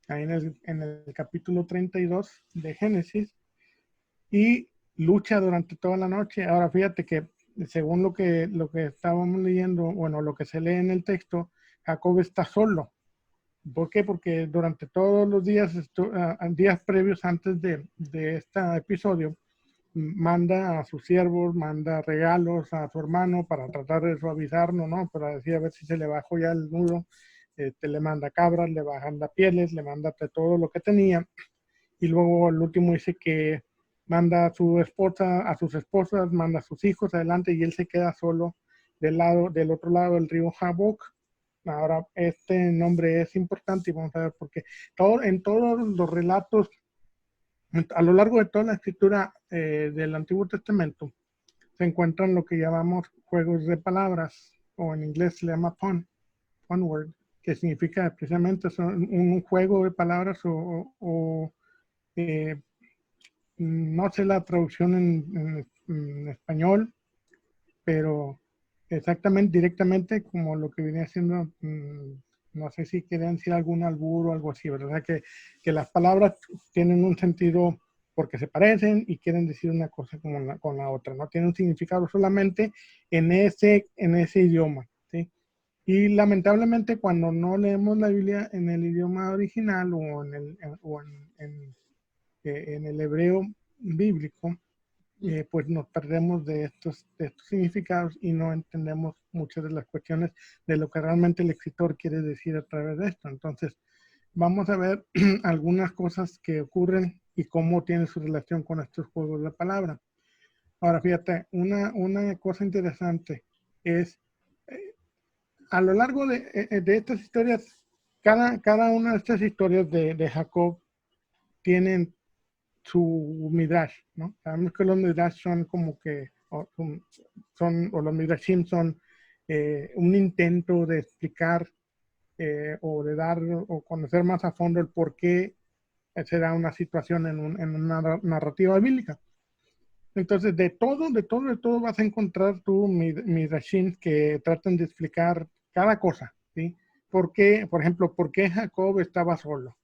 ahí en el capítulo 32 de Génesis, y lucha durante toda la noche. Ahora fíjate que según lo que estábamos leyendo, bueno, lo que se lee en el texto, Jacob está solo. ¿Por qué? Porque durante todos los días, días previos antes de este episodio, manda a sus siervos, manda regalos a su hermano para tratar de suavizarlo, ¿no? Para decir a ver si se le bajó ya el nudo. Le manda cabras, le manda pieles, le manda todo lo que tenía. Y luego el último dice que manda a su esposa, a sus esposas, manda a sus hijos adelante y él se queda solo del otro lado del río Jaboc. Ahora, este nombre es importante y vamos a ver por qué. En todos los relatos, a lo largo de toda la escritura del Antiguo Testamento, se encuentran lo que llamamos juegos de palabras, o en inglés se llama pun word, que significa precisamente un juego de palabras eh, no sé la traducción en español, pero exactamente, directamente como lo que venía haciendo, no sé si querían decir algún albur o algo así, ¿verdad? Que las palabras tienen un sentido porque se parecen y quieren decir una cosa con la otra, no tienen un significado solamente en ese idioma, ¿sí? Y lamentablemente cuando no leemos la Biblia en el idioma original o en el hebreo bíblico, pues nos perdemos de estos significados y no entendemos muchas de las cuestiones de lo que realmente el escritor quiere decir a través de esto. Entonces, vamos a ver algunas cosas que ocurren y cómo tiene su relación con estos juegos de palabra. Ahora, fíjate, una cosa interesante es, a lo largo de estas historias, cada una de estas historias de Jacob tienen su midrash, ¿no? Sabemos que los midrash son como que, o los midrashim son un intento de explicar o de dar o conocer más a fondo el por qué se da una situación en una narrativa bíblica. Entonces, de todo vas a encontrar tú midrashim que tratan de explicar cada cosa, ¿sí? ¿Por qué, por ejemplo, por qué Jacob estaba solo?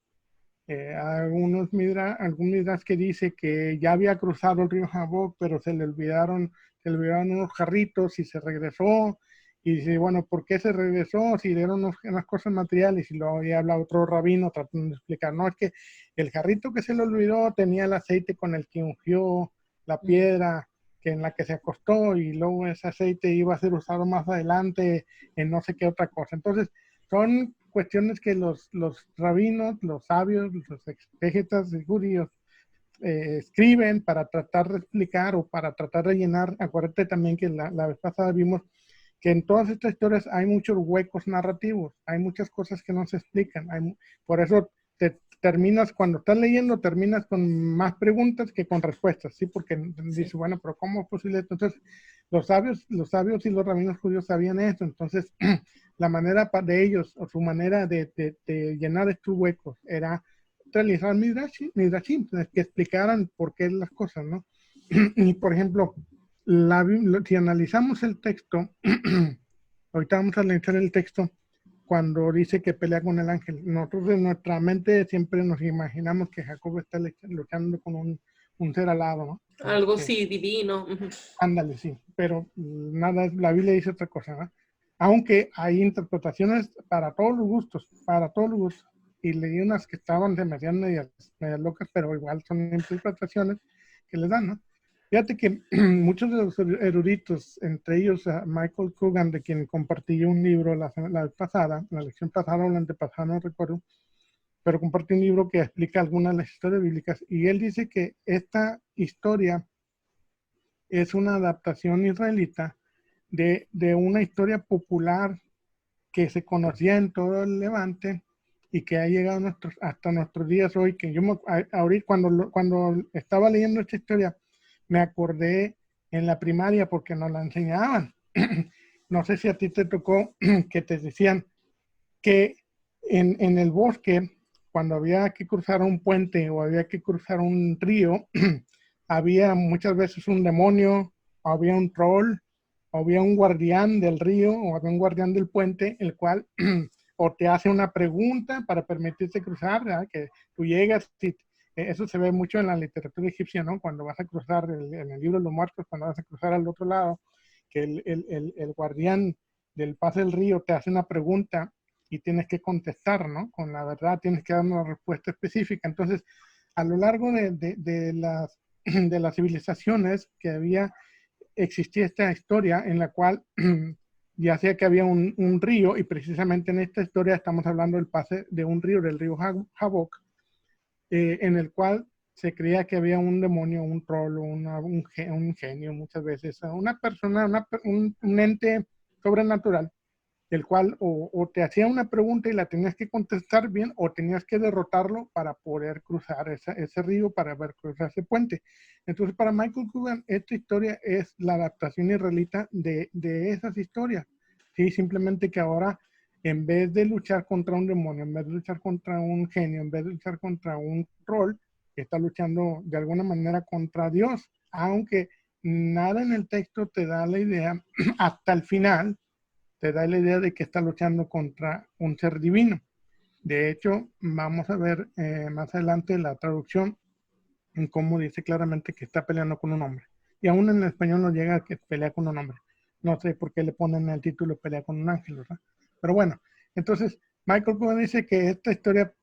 Algún midrash que dice que ya había cruzado el río Jaboc, pero se le olvidaron unos jarritos y se regresó. Y dice, bueno, ¿por qué se regresó? Si dieron unas cosas materiales. Y luego ya habla otro rabino tratando de explicar, no, es que el jarrito que se le olvidó tenía el aceite con el que ungió la piedra en la que se acostó, y luego ese aceite iba a ser usado más adelante en no sé qué otra cosa. Entonces, son cuestiones que los rabinos, los sabios, los exégetas judíos escriben para tratar de explicar o para tratar de llenar. Acuérdate también que la vez pasada vimos que en todas estas historias hay muchos huecos narrativos, hay muchas cosas que no se explican. Por eso terminas, cuando estás leyendo, terminas con más preguntas que con respuestas, ¿sí? Porque dices, bueno, pero ¿cómo es posible? Entonces, los sabios y los rabinos judíos sabían esto. Entonces, la manera de ellos, o su manera de llenar estos huecos, era realizar midrashim, que explicaran por qué las cosas, ¿no? Y, por ejemplo, si analizamos el texto, ahorita vamos a analizar el texto cuando dice que pelea con el ángel. Nosotros en nuestra mente siempre nos imaginamos que Jacob está luchando con un ser alado, ¿no? Algo sí, divino. Ándale, sí, pero nada, la Biblia dice otra cosa, ¿no? Aunque hay interpretaciones para todos los gustos, y leí unas que estaban demasiado medias locas, pero igual son interpretaciones que le dan, ¿no? Fíjate que muchos de los eruditos, entre ellos Michael Coogan, de quien compartí un libro la lección pasada o la antepasada, no recuerdo, pero compartí un libro que explica algunas de las historias bíblicas, y él dice que esta historia es una adaptación israelita de una historia popular que se conocía en todo el Levante y que ha llegado hasta nuestros días hoy. Que yo ahorita cuando estaba leyendo esta historia me acordé en la primaria porque nos la enseñaban. No sé si a ti te tocó que te decían que en el bosque, cuando había que cruzar un puente o había que cruzar un río, había muchas veces un demonio, había un troll, había un guardián del río o había un guardián del puente, el cual o te hace una pregunta para permitirte cruzar, ¿verdad? Que tú llegas y eso se ve mucho en la literatura egipcia, ¿no? Cuando vas a cruzar en el libro de los muertos, cuando vas a cruzar al otro lado, que el guardián del paso del río te hace una pregunta y tienes que contestar, ¿no? Con la verdad, tienes que dar una respuesta específica. Entonces, a lo largo de las civilizaciones que existía esta historia en la cual ya sea que había un río, y precisamente en esta historia estamos hablando del pase de un río, del río Jaboc, en el cual se creía que había un demonio, un troll, un genio, muchas veces, una persona, un ente sobrenatural, el cual o te hacía una pregunta y la tenías que contestar bien, o tenías que derrotarlo para poder cruzar ese río, para poder cruzar ese puente. Entonces, para Michael Coogan, esta historia es la adaptación israelita de esas historias. Sí, simplemente que ahora, en vez de luchar contra un demonio, en vez de luchar contra un genio, en vez de luchar contra un troll, está luchando de alguna manera contra Dios, aunque nada en el texto te da la idea hasta el final, te da la idea de que está luchando contra un ser divino. De hecho, vamos a ver más adelante la traducción en cómo dice claramente que está peleando con un hombre. Y aún en el español no llega a que pelea con un hombre. No sé por qué le ponen el título pelea con un ángel, ¿verdad? Pero bueno, entonces Michael Cohen dice que esta historia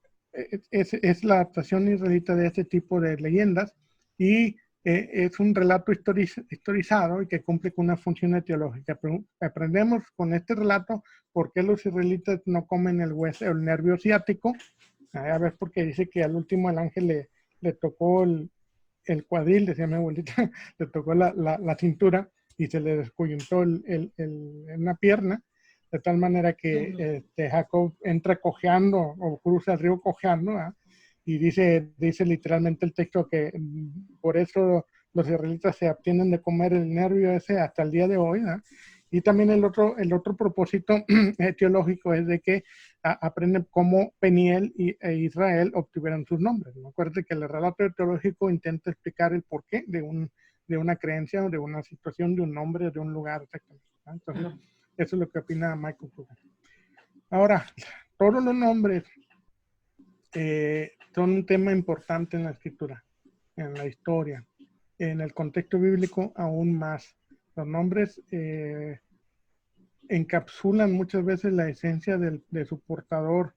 es la adaptación israelita de este tipo de leyendas, y es un relato historizado y que cumple con una función etiológica. Aprendemos con este relato por qué los israelitas no comen el hueso, el nervio ciático. A ver, porque dice que al último el ángel le tocó el cuadril, decía mi abuelita, le tocó la cintura y se le descoyuntó una pierna, de tal manera que Jacob entra cojeando o cruza el río cojeando, ¿eh? Y dice literalmente el texto que por eso los israelitas se abstienen de comer el nervio ese hasta el día de hoy, ¿eh? Y también el otro propósito teológico es de que aprenden cómo Peniel e Israel obtuvieron sus nombres. ¿No? Acuérdense que el relato teológico intenta explicar el porqué de una creencia o de una situación, de un nombre, de un lugar, exactamente. ¿No? Entonces, eso es lo que opina Michael Coogan. Ahora, todos los nombres son un tema importante en la escritura, en la historia, en el contexto bíblico aún más. Los nombres encapsulan muchas veces la esencia de su portador.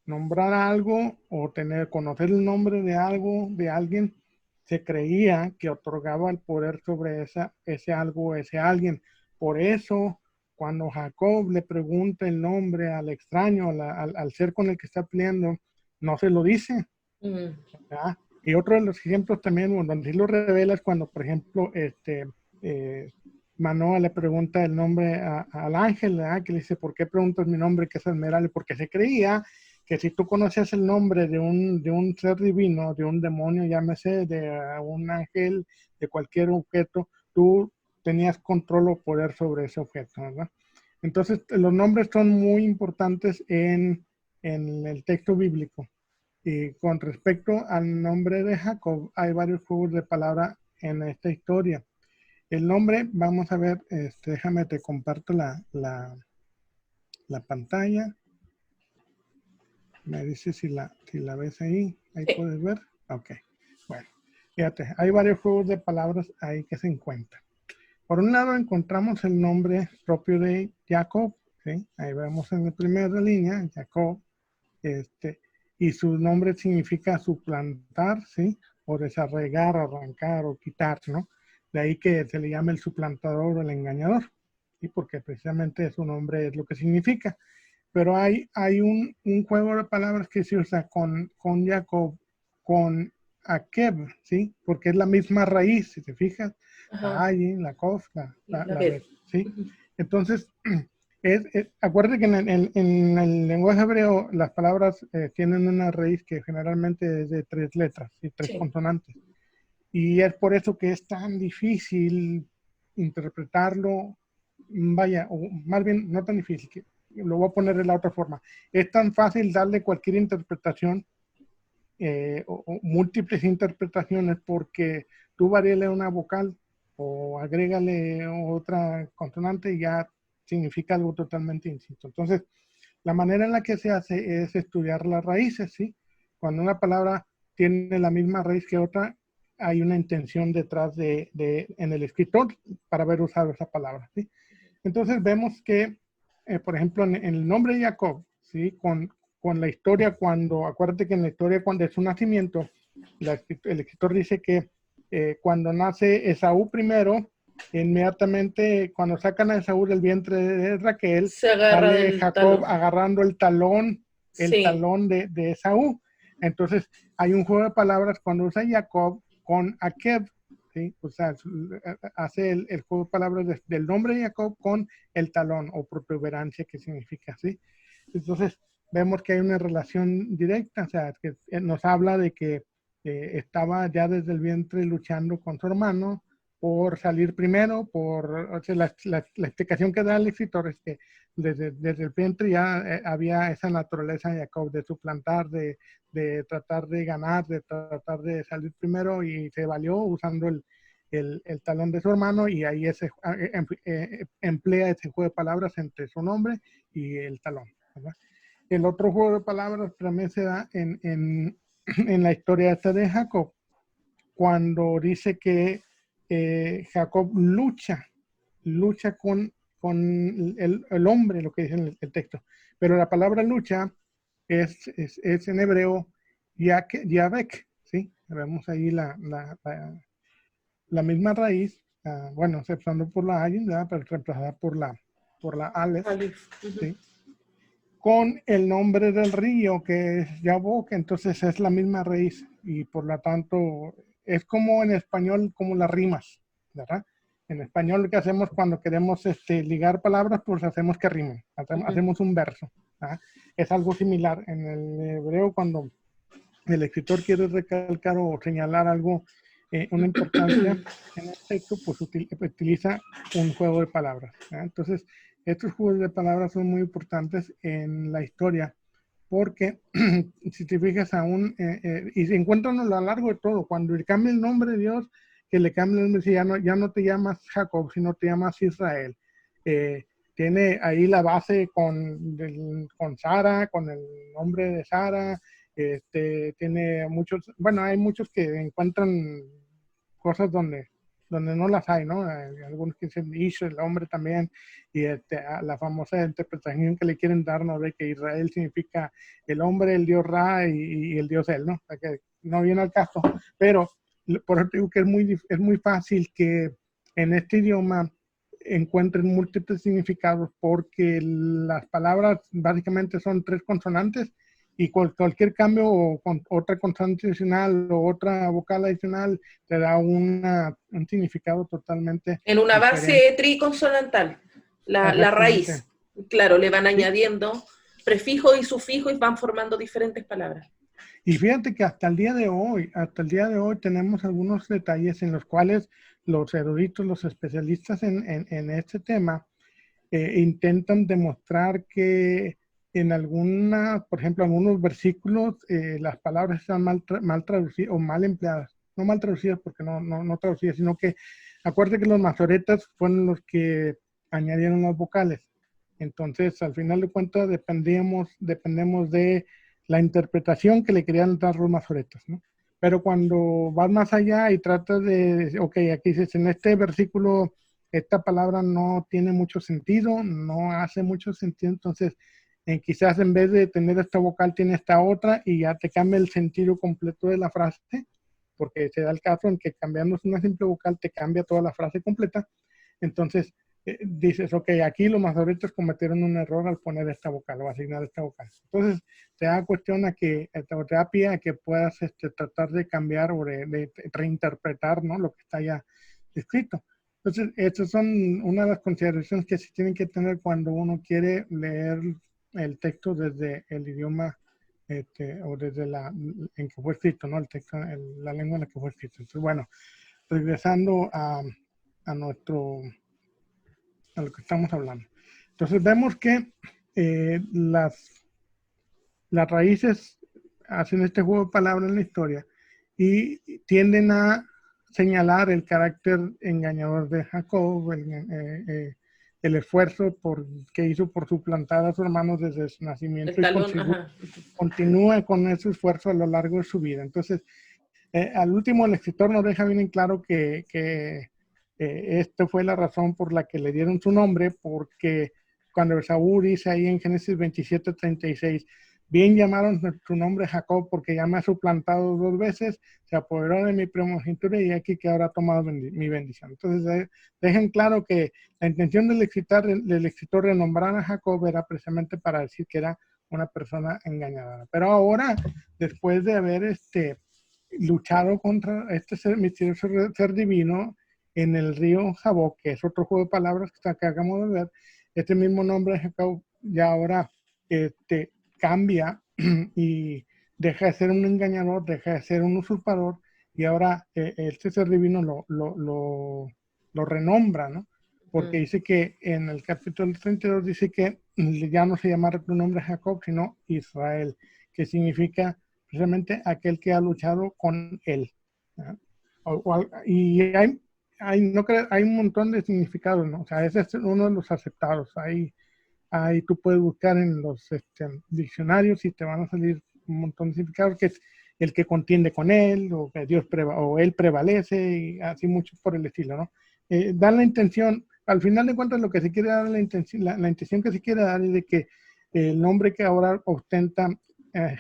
Nombrar algo o conocer el nombre de algo, de alguien, se creía que otorgaba el poder sobre ese algo, ese alguien. Por eso, cuando Jacob le pregunta el nombre al extraño, al ser con el que está peleando, no se lo dice. ¿Verdad? Y otro de los ejemplos también, donde sí lo revela, es cuando, por ejemplo, Manoa le pregunta el nombre al ángel, ¿verdad? Que le dice, ¿por qué preguntas mi nombre, que es admirable? Porque se creía que si tú conocías el nombre de un ser divino, de un demonio, llámese, de un ángel, de cualquier objeto, tú tenías control o poder sobre ese objeto, ¿verdad? Entonces, los nombres son muy importantes en el texto bíblico. Y con respecto al nombre de Jacob, hay varios juegos de palabra en esta historia. El nombre, vamos a ver, déjame te comparto la pantalla. Me dice si la ves ahí. Ahí puedes ver. Ok. Bueno, fíjate, hay varios juegos de palabras ahí que se encuentran. Por un lado encontramos el nombre propio de Jacob, ¿sí? Ahí vemos en la primera línea, Jacob, y su nombre significa suplantar, ¿sí? O desarraigar, arrancar o quitar, ¿no? De ahí que se le llama el suplantador o el engañador, ¿sí? Porque precisamente su nombre es lo que significa. Pero hay un juego de palabras que se usa con Jacob, con Akeb, ¿sí? Porque es la misma raíz, si te fijas, la Ayin, la Kof, la Bet, ¿sí? Entonces, acuérdate que en el lenguaje hebreo las palabras tienen una raíz que generalmente es de 3 letras y 3 consonantes. Y es por eso que es tan difícil interpretarlo, vaya, o más bien no tan difícil, que lo voy a poner de la otra forma. Es tan fácil darle cualquier interpretación o múltiples interpretaciones porque tú varíale una vocal o agrégale otra consonante y ya significa algo totalmente distinto. Entonces, la manera en la que se hace es estudiar las raíces, ¿sí? Cuando una palabra tiene la misma raíz que otra, hay una intención detrás en el escritor para haber usado esa palabra, ¿sí? Entonces vemos que, por ejemplo, en el nombre de Jacob, ¿sí? Con la historia, acuérdate que en la historia de su nacimiento, el escritor dice que cuando nace Esaú primero, inmediatamente cuando sacan a Esaú del vientre de Raquel, sale Jacob agarrando el talón de Esaú. Entonces hay un juego de palabras cuando usa Jacob con Akeb, ¿sí? O sea, hace el juego de palabras del nombre de Jacob con el talón o protuberancia, que significa, ¿sí? Entonces vemos que hay una relación directa, o sea, que nos habla de que estaba ya desde el vientre luchando con su hermano por salir primero, o sea, la explicación que da el escritor es que desde el vientre ya había esa naturaleza de Jacob de suplantar, de tratar de ganar, de tratar de salir primero, y se valió usando el talón de su hermano, y ahí emplea ese juego de palabras entre su nombre y el talón, ¿verdad? El otro juego de palabras también se da en la historia esta de Jacob, cuando dice que Jacob lucha con el hombre, lo que dice en el texto. Pero la palabra lucha es en hebreo Yavek, ¿sí? Vemos ahí la misma raíz, bueno, exceptuando por la ayin, pero reemplazada por la aleph, ¿sí? Con el nombre del río, que es Yabok, entonces es la misma raíz, y por lo tanto es como en español, como las rimas, ¿verdad? En español, lo que hacemos cuando queremos ligar palabras, pues hacemos que rimen, hacemos un verso, ¿verdad? Es algo similar en el hebreo. Cuando el escritor quiere recalcar o señalar algo, una importancia en el texto, pues utiliza un juego de palabras, ¿verdad? Entonces, estos juegos de palabras son muy importantes en la historia, porque si te fijas aún, y se encuentran a lo largo de todo, cuando le cambia el nombre de Dios, que le cambia el nombre, ya no te llamas Jacob, sino te llamas Israel. Tiene ahí la base con Sara, con el nombre de Sara, Tiene muchos, bueno, hay muchos que encuentran cosas donde no las hay, ¿no? Algunos que dicen Ish, el hombre también, y la famosa interpretación que le quieren dar, ¿no? De que Israel significa el hombre, el dios Ra y el dios él, ¿no? O sea, que no viene al caso, pero por eso digo que es muy fácil que en este idioma encuentren múltiples significados porque las palabras básicamente son 3 consonantes y cualquier cambio o con otra consonante adicional o otra vocal adicional te da un significado totalmente En una diferente. base triconsonantal, la Exactamente. raíz. Claro, le van Sí. añadiendo prefijos y sufijos y van formando diferentes palabras. Y fíjate que hasta el día de hoy tenemos algunos detalles en los cuales los eruditos, los especialistas en este tema, intentan demostrar que en alguna, por ejemplo, en algunos versículos, las palabras están mal traducidas o mal empleadas. No mal traducidas porque no traducidas, sino que acuérdate que los masoretas fueron los que añadieron las vocales. Entonces, al final de cuentas, dependemos de la interpretación que le querían dar los masoretas, ¿no? Pero cuando vas más allá y tratas ok, aquí dices, en este versículo esta palabra no tiene mucho sentido, no hace mucho sentido, entonces quizás en vez de tener esta vocal tiene esta otra y ya te cambia el sentido completo de la frase, porque se da el caso en que cambiando una simple vocal te cambia toda la frase completa. Entonces dices, ok, aquí los masoretas cometieron un error al poner esta vocal o asignar esta vocal. Entonces te da cuestión a que, te da pie a que puedas tratar de cambiar o de reinterpretar, ¿no? Lo que está ya escrito. Entonces, estas son una de las consideraciones que se tienen que tener cuando uno quiere leer el texto desde el idioma o desde en que fue escrito, ¿no? El texto, la lengua en la que fue escrito. Entonces, bueno, regresando a lo que estamos hablando. Entonces, vemos que las raíces hacen este juego de palabras en la historia y tienden a señalar el carácter engañador de Jacob, el esfuerzo que hizo por suplantar a su hermano desde su nacimiento y continúa con ese esfuerzo a lo largo de su vida. Entonces, al último el escritor nos deja bien en claro que esta fue la razón por la que le dieron su nombre, porque cuando Esaú dice ahí en Génesis 27:36, bien llamaron su nombre Jacob porque ya me ha suplantado 2 veces, se apoderó de mi primogenitura y aquí que ahora ha tomado mi bendición. Entonces dejen claro que la intención del escritor de nombrar a Jacob era precisamente para decir que era una persona engañadora. Pero ahora, después de haber luchado contra este misterioso ser divino en el río Jaboc, que es otro juego de palabras que acabamos de ver, este mismo nombre Jacob ya ahora cambia y deja de ser un engañador, deja de ser un usurpador y ahora este ser divino lo renombra, ¿no? Porque dice que en el capítulo 32 dice que ya no se llamará tu nombre Jacob, sino Israel, que significa precisamente aquel que ha luchado con él. Y hay un montón de significados, ¿no? O sea, ese es uno de los aceptados. Ahí tú puedes buscar en los diccionarios y te van a salir un montón de significados, que es el que contiende con él, o que o él prevalece, y así mucho por el estilo, ¿no? Dan la intención, al final de cuentas lo que se quiere dar, la intención que se quiere dar es de que el nombre que ahora ostenta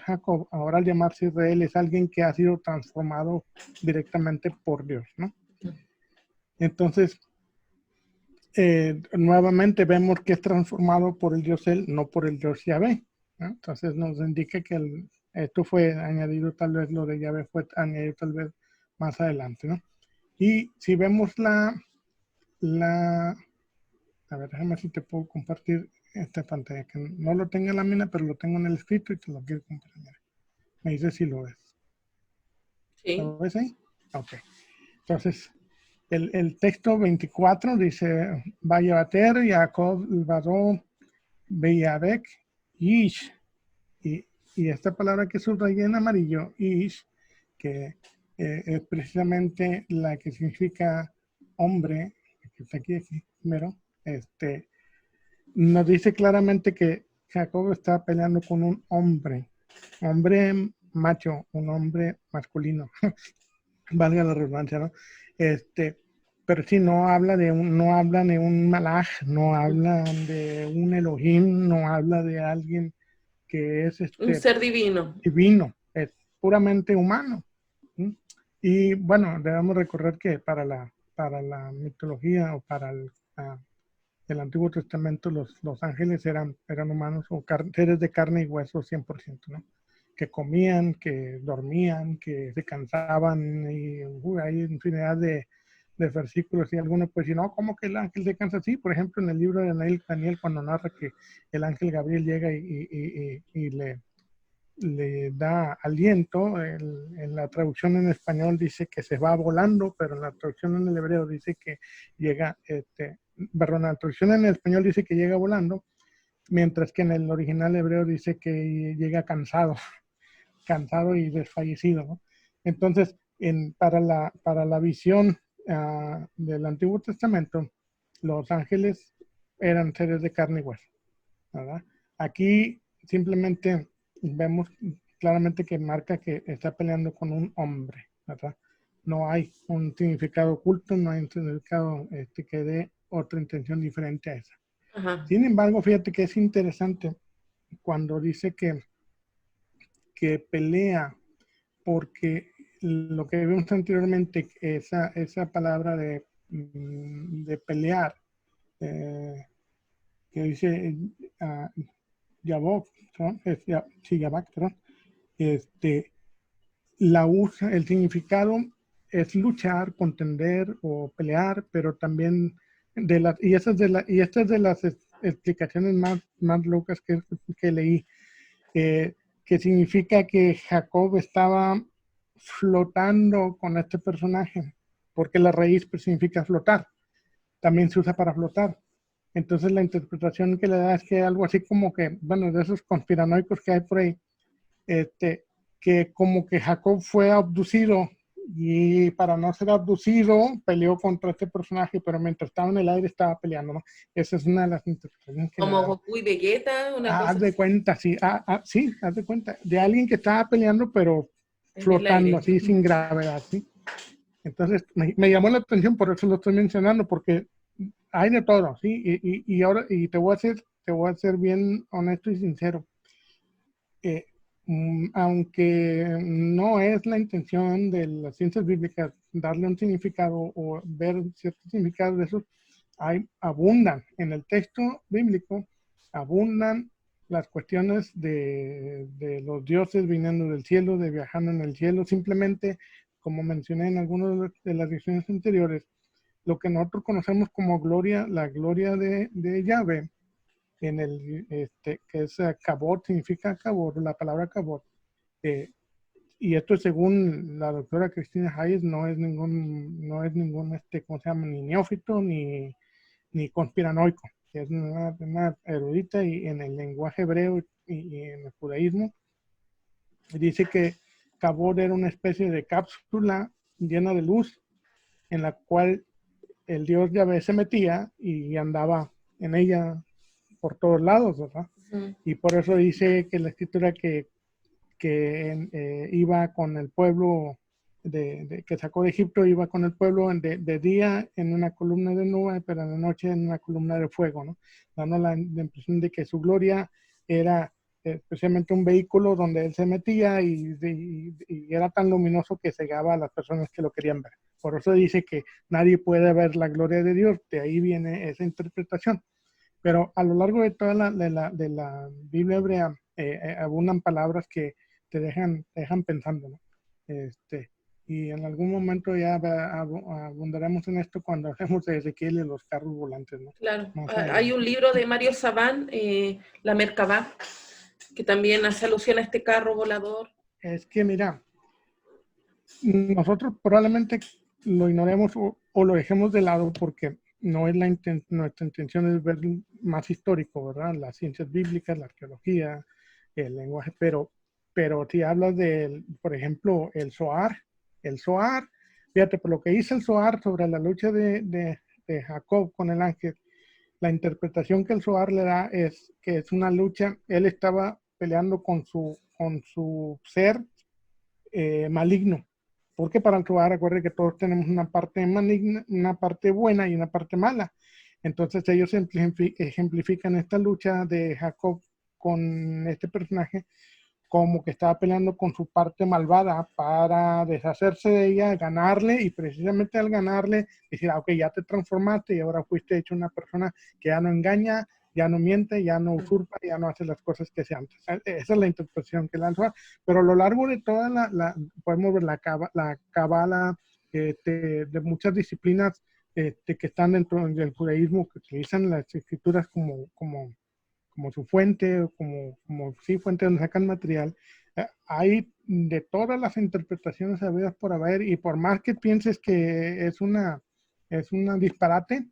Jacob, ahora al llamarse Israel, es alguien que ha sido transformado directamente por Dios, ¿no? Entonces, nuevamente vemos que es transformado por el Dios Él, no por el Dios Yahvé, ¿no? Entonces nos indica que esto fue añadido, tal vez lo de Yahvé fue añadido tal vez más adelante, ¿no? Y si vemos a ver, déjame si te puedo compartir esta pantalla, que no lo tengo en la mina, pero lo tengo en el escrito y te lo quiero compartir. Me dices si lo ves. Sí. ¿Lo ves ahí? Ok. Entonces, el texto 24 dice, Vayabater, Jacob, Vadó, Beyabek, Ish. Y esta palabra que subrayé en amarillo, Ish, que es precisamente la que significa hombre, que está aquí primero, nos dice claramente que Jacob está peleando con un hombre macho, un hombre masculino, valga la redundancia, ¿no? Pero sí, no hablan de un malaj, no hablan de un Elohim, no habla de alguien que es Un ser divino. divino, es puramente humano. ¿Sí? Y bueno, debemos recordar que para la mitología o para el Antiguo Testamento los ángeles eran humanos o seres de carne y hueso 100%, ¿no? Que comían, que dormían, que se cansaban, y hay infinidad de versículos, y algunos pues si no, ¿cómo que el ángel se cansa? Sí, por ejemplo en el libro de Daniel cuando narra que el ángel Gabriel llega y le da aliento, en la traducción en español dice que se va volando, pero en la traducción en el hebreo dice que llega, perdón, la traducción en el español dice que llega volando, mientras que en el original hebreo dice que llega cansado, cansado y desfallecido, ¿no? Entonces, para la visión del Antiguo Testamento, los ángeles eran seres de carne y hueso, ¿verdad? Aquí simplemente vemos claramente que marca que está peleando con un hombre, ¿verdad? No hay un significado oculto, no hay un significado que dé otra intención diferente a esa. Ajá. Sin embargo, fíjate que es interesante cuando dice que pelea, porque lo que vimos anteriormente, esa palabra de pelear, que dice Yabok, ¿no? Sí, Yabak, perdón. Este, la usa, el significado es luchar, contender o pelear, pero también y esta es de las explicaciones más locas que leí, eh, que significa que Jacob estaba flotando con este personaje, porque la raíz pues, significa flotar, también se usa para flotar. Entonces la interpretación que le da es que algo así como que, bueno, de esos conspiranoicos que hay por ahí, este, que como que Jacob fue abducido y para no ser abducido peleó contra este personaje, pero mientras estaba en el aire estaba peleando, ¿no? Esa es una de las interpretaciones que le Como dan. Goku y Vegeta, una Haz cosa de así, cuenta, sí, sí, haz de cuenta, de alguien que estaba peleando pero en el flotando aire. así sin gravedad, ¿sí? Entonces me llamó la atención, por eso lo estoy mencionando, porque hay de todo, ¿sí? Y ahora, te voy a ser bien honesto y sincero. Eh, Aunque no es la intención de las ciencias bíblicas darle un significado o ver ciertos significados de eso, abundan en el texto bíblico, abundan las cuestiones de los dioses viniendo del cielo, de viajando en el cielo, simplemente, como mencioné en algunas de las lecciones anteriores, lo que nosotros conocemos como gloria, la gloria de Yahvé, que es Kabod, significa Kabod, la palabra Kabod. Eh, y esto según la doctora Cristina Hayes, no es ningún, ¿cómo se llama? Ni neófito, ni conspiranoico, que es una erudita y en el lenguaje hebreo y en el judaísmo, dice que Kabod era una especie de cápsula llena de luz en la cual el dios Yahvé se metía y andaba en ella por todos lados, ¿verdad? Ujú. Y por eso dice que la escritura que iba con el pueblo que sacó de Egipto, iba con el pueblo de día en una columna de nube, pero en la noche en una columna de fuego, ¿no? Dando la impresión de que su gloria era especialmente un vehículo donde él se metía y era tan luminoso que cegaba a las personas que lo querían ver. Por eso dice que nadie puede ver la gloria de Dios, de ahí viene esa interpretación. Pero a lo largo de toda de la Biblia hebrea abundan palabras que te dejan pensando, ¿no? Y en algún momento ya abundaremos en esto cuando hacemos de Ezequiel y los carros volantes, ¿no? Claro. Más Hay un adelante. libro de Mario Sabán, La Merkabah, que también hace alusión a este carro volador. Es que mira, nosotros probablemente lo ignoremos o lo dejemos de lado porque no es nuestra intención es ver más histórico, ¿verdad? Las ciencias bíblicas, la arqueología, el lenguaje, pero si hablas de, por ejemplo, el Zohar, fíjate, por lo que dice el Zohar sobre la lucha de Jacob con el ángel, la interpretación que el Zohar le da es que es una lucha, él estaba peleando con su ser maligno. Porque para actuar, recuerde que todos tenemos una parte maligna, una parte buena y una parte mala. Entonces ellos ejemplifican esta lucha de Jacob con este personaje como que estaba peleando con su parte malvada para deshacerse de ella, ganarle, y precisamente al ganarle, decir, ah, ok, ya te transformaste y ahora fuiste hecho una persona que ya no engaña, ya no miente, ya no usurpa, ya no hace las cosas que hacía antes. Esa es la interpretación que lanzó. Pero a lo largo de toda podemos ver la cábala de muchas disciplinas que están dentro del judaísmo, que utilizan las escrituras como su fuente, como sí, fuente donde sacan material. Hay de todas las interpretaciones habidas por haber, y por más que pienses que es una disparate,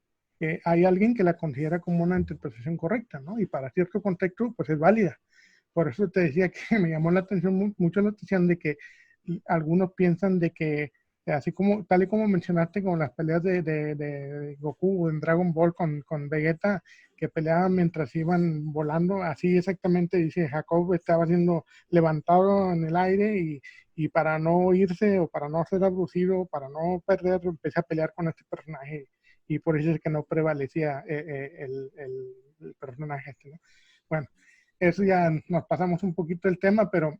hay alguien que la considera como una interpretación correcta, ¿no? Y para cierto contexto, pues es válida. Por eso te decía que me llamó la atención, mucho la atención de que algunos piensan de que, así como, tal y como mencionaste, con las peleas de Goku en Dragon Ball con Vegeta, que peleaban mientras iban volando, así exactamente dice Jacob, estaba siendo levantado en el aire y para no irse o para no ser abducido, para no perder, empecé a pelear con este personaje, y por eso es que no prevalecía el personaje este, ¿no? Bueno, eso ya nos pasamos un poquito el tema, pero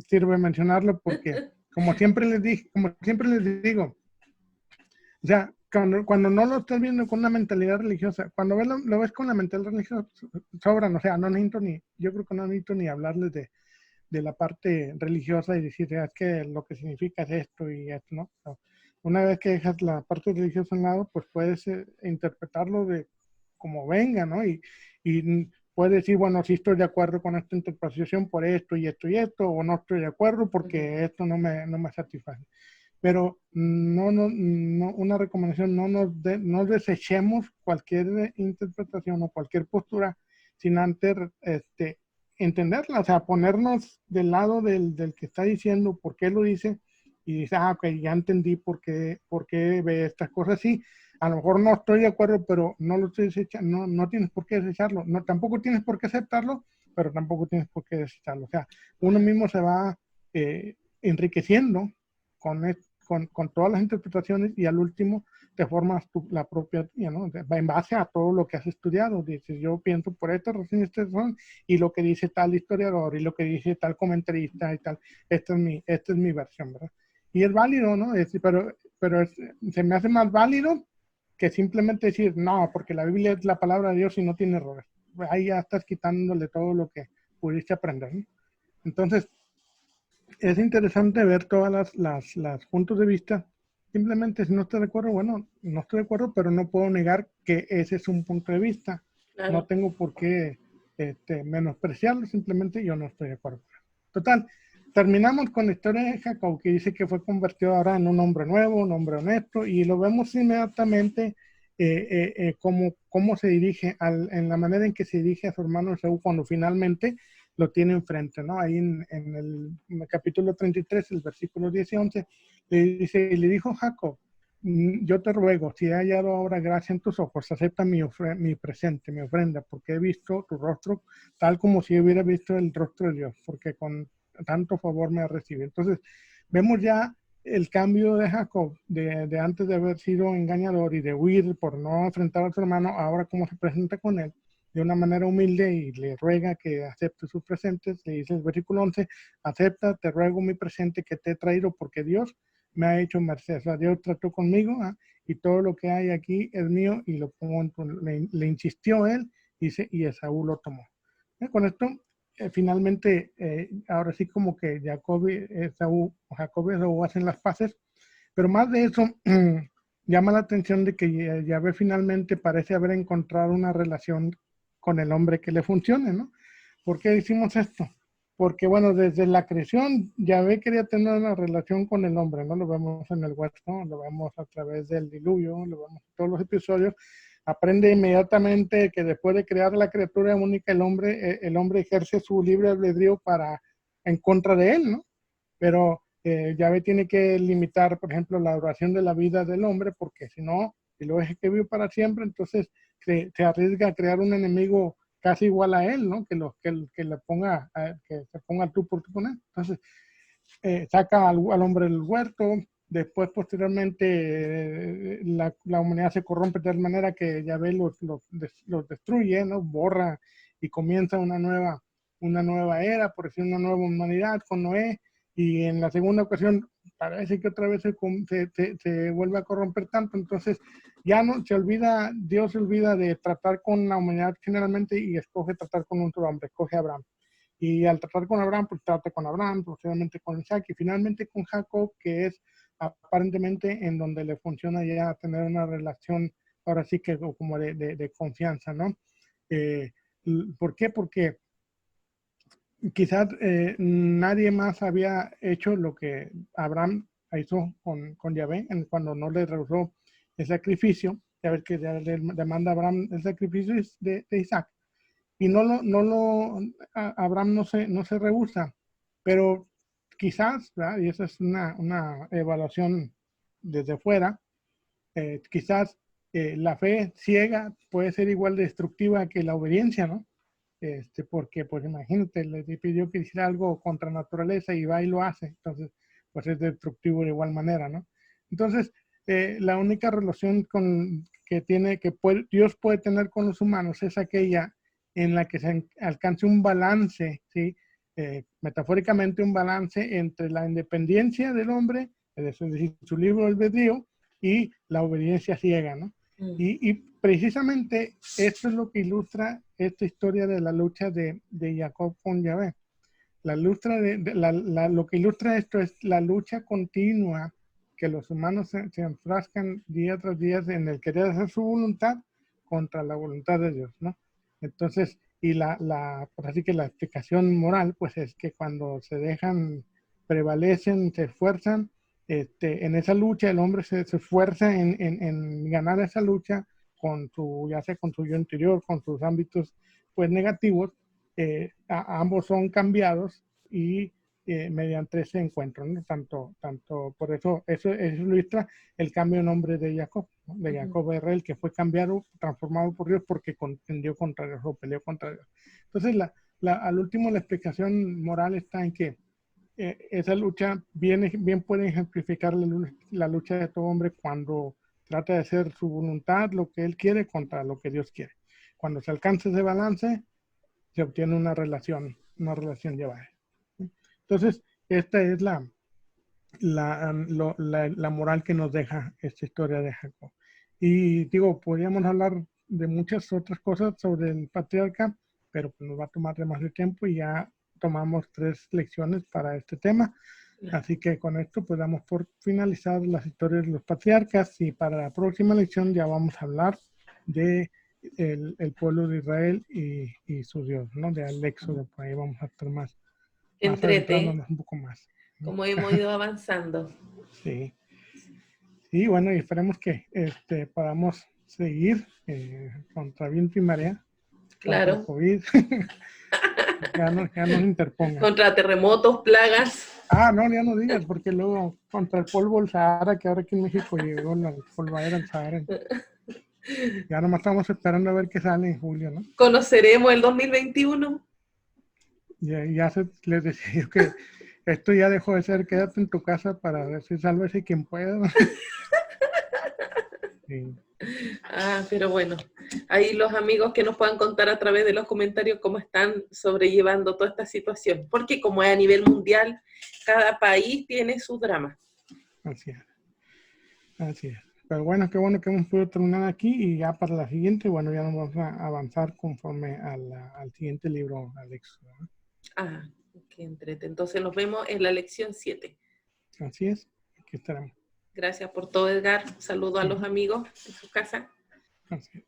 sirve mencionarlo porque, como siempre les digo, o sea, cuando no lo estás viendo con una mentalidad religiosa, cuando lo ves con la mentalidad religiosa, sobran, o sea, yo creo que no necesito ni hablarles de la parte religiosa y decir, es que lo que significa es esto y esto, ¿no? No. Una vez que dejas la parte religiosa a un lado, pues puedes interpretarlo de como venga, ¿no? Y puedes decir, bueno, sí estoy de acuerdo con esta interpretación por esto y esto y esto, o no estoy de acuerdo porque esto no me satisface. Pero una recomendación, no desechemos cualquier interpretación o cualquier postura sin antes entenderla, o sea, ponernos del lado del que está diciendo por qué lo dice, y dice, ah, ok, ya entendí por qué ve estas cosas así. A lo mejor no estoy de acuerdo, pero no lo estoy desechando, no tienes por qué desecharlo, no, tampoco tienes por qué aceptarlo, pero tampoco tienes por qué desecharlo. O sea, uno mismo se va enriqueciendo con esto, con todas las interpretaciones, y al último te formas la propia, ¿no? En base a todo lo que has estudiado. Dices, yo pienso por esta razón y esta razón, y lo que dice tal historiador, y lo que dice tal comentarista y tal, esta es mi versión, ¿verdad? Y es válido, ¿no? Pero se me hace más válido que simplemente decir, no, porque la Biblia es la palabra de Dios y no tiene errores. Ahí ya estás quitándole todo lo que pudiste aprender, ¿no? Entonces, es interesante ver todas las puntos de vista. Simplemente, si no estoy de acuerdo, bueno, no estoy de acuerdo, pero no puedo negar que ese es un punto de vista. Claro. No tengo por qué menospreciarlo, simplemente yo no estoy de acuerdo. Total, terminamos con la historia de Jacob, que dice que fue convertido ahora en un hombre nuevo, un hombre honesto, y lo vemos inmediatamente cómo se dirige, en la manera en que se dirige a su hermano Esaú cuando finalmente lo tiene enfrente, ¿no? Ahí en el capítulo 33, el versículo 10 y 11, le dijo Jacob, yo te ruego, si he hallado ahora gracia en tus ojos, acepta mi presente, mi ofrenda, porque he visto tu rostro tal como si hubiera visto el rostro de Dios, porque con tanto favor me ha recibido. Entonces, vemos ya el cambio de Jacob, de antes de haber sido engañador y de huir por no enfrentar a su hermano, ahora cómo se presenta con él de una manera humilde y le ruega que acepte sus presentes. Le dice el versículo 11, acepta, te ruego mi presente que te he traído porque Dios me ha hecho merced. O sea, Dios trató conmigo, y todo lo que hay aquí es mío, y lo pongo le insistió él, y Esaú lo tomó. Con esto, finalmente, ahora sí como que Jacob y Esaú hacen las paces, pero más de eso, llama la atención de que Yahvé finalmente parece haber encontrado una relación con el hombre que le funcione, ¿no? ¿Por qué decimos esto? Porque, bueno, desde la creación, Yahvé quería tener una relación con el hombre, ¿no? Lo vemos en el huerto, ¿no? Lo vemos a través del diluvio, lo vemos en todos los episodios. Aprende inmediatamente que después de crear la criatura única, el hombre ejerce su libre albedrío en contra de él, ¿no? Pero Yahvé tiene que limitar, por ejemplo, la duración de la vida del hombre, porque si no, si lo deja que vive para siempre, entonces se arriesga a crear un enemigo casi igual a él, ¿no? Que se ponga tú por tú con él. Entonces, saca al hombre del huerto. Después, posteriormente, la humanidad se corrompe de tal manera que Yahvé los destruye, ¿no? Borra y comienza una nueva era, por decir, una nueva humanidad con Noé. Y en la segunda ocasión parece que otra vez se vuelve a corromper tanto. Entonces ya no se olvida, Dios se olvida de tratar con la humanidad generalmente y escoge tratar con un solo hombre, escoge a Abraham. Y al tratar con Abraham, pues trata con Abraham, posteriormente con Isaac y finalmente con Jacob, que es aparentemente en donde le funciona ya tener una relación, ahora sí que como de confianza, ¿no? ¿Por qué? Porque quizás nadie más había hecho lo que Abraham hizo con Yahvé cuando no le rehusó el sacrificio. Ya ves que le demanda a Abraham el sacrificio de Isaac. Y Abraham no se rehúsa, pero quizás, ¿verdad? Y esa es una evaluación desde fuera, quizás la fe ciega puede ser igual de destructiva que la obediencia, ¿no? Porque, pues imagínate, le pidió que hiciera algo contra naturaleza y va y lo hace, entonces, pues es destructivo de igual manera, ¿no? Entonces, la única relación Dios puede tener con los humanos es aquella en la que se alcance un balance, ¿sí? Metafóricamente un balance entre la independencia del hombre, es decir, su libre albedrío, y la obediencia ciega, ¿no? Y precisamente esto es lo que ilustra esta historia de la lucha de Jacob con Yahvé. Lo que ilustra esto es la lucha continua que los humanos se enfrascan día tras día en el querer hacer su voluntad contra la voluntad de Dios, ¿no? Entonces, por así que la explicación moral, pues es que cuando se dejan, prevalecen, se esfuerzan, en esa lucha el hombre se esfuerza en ganar esa lucha ya sea con su yo interior, con sus ámbitos pues negativos, ambos son cambiados y mediante ese encuentro, ¿no? Tanto por eso ilustra el cambio de nombre de Jacob, ¿no? De Jacob a Israel, que fue cambiado, transformado por Dios porque contendió contra Dios o peleó contra Dios. Entonces, al último, la explicación moral está en que esa lucha bien puede ejemplificar la lucha de todo hombre cuando trata de hacer su voluntad, lo que él quiere, contra lo que Dios quiere. Cuando se alcanza ese balance, se obtiene una relación llevada. Entonces, esta es la moral que nos deja esta historia de Jacob. Y digo, podríamos hablar de muchas otras cosas sobre el patriarca, pero pues nos va a tomar demasiado tiempo y ya tomamos 3 lecciones para este tema. Así que con esto pues damos por finalizar las historias de los patriarcas y para la próxima lección ya vamos a hablar de el pueblo de Israel y su Dios, ¿no? Del Éxodo, por ahí vamos a estar más adentrándonos un poco más, ¿no? Como hemos ido avanzando. Sí. Sí, bueno, y esperemos que podamos seguir contra viento y marea, claro, contra COVID, ya nos interponga. Contra terremotos, plagas. No, ya no digas, porque luego contra el polvo del Sahara, que ahora aquí en México llegó la polvadera del Sahara. Ya nomás estamos esperando a ver qué sale en julio, ¿no? ¿Conoceremos el 2021? Ya les decía que esto ya dejó de ser quédate en tu casa para ver si sálvese quien pueda. Sí. Pero bueno, ahí los amigos que nos puedan contar a través de los comentarios cómo están sobrellevando toda esta situación, porque como es a nivel mundial, cada país tiene su drama. Así es. Pero bueno, qué bueno que hemos podido terminar aquí y ya para la siguiente, bueno, ya nos vamos a avanzar conforme al siguiente libro, al Éxodo, ¿no? Qué entrete. Entonces nos vemos en la lección 7. Así es, aquí estaremos. Gracias por todo, Edgar. Saludo a los amigos de su casa. Así es.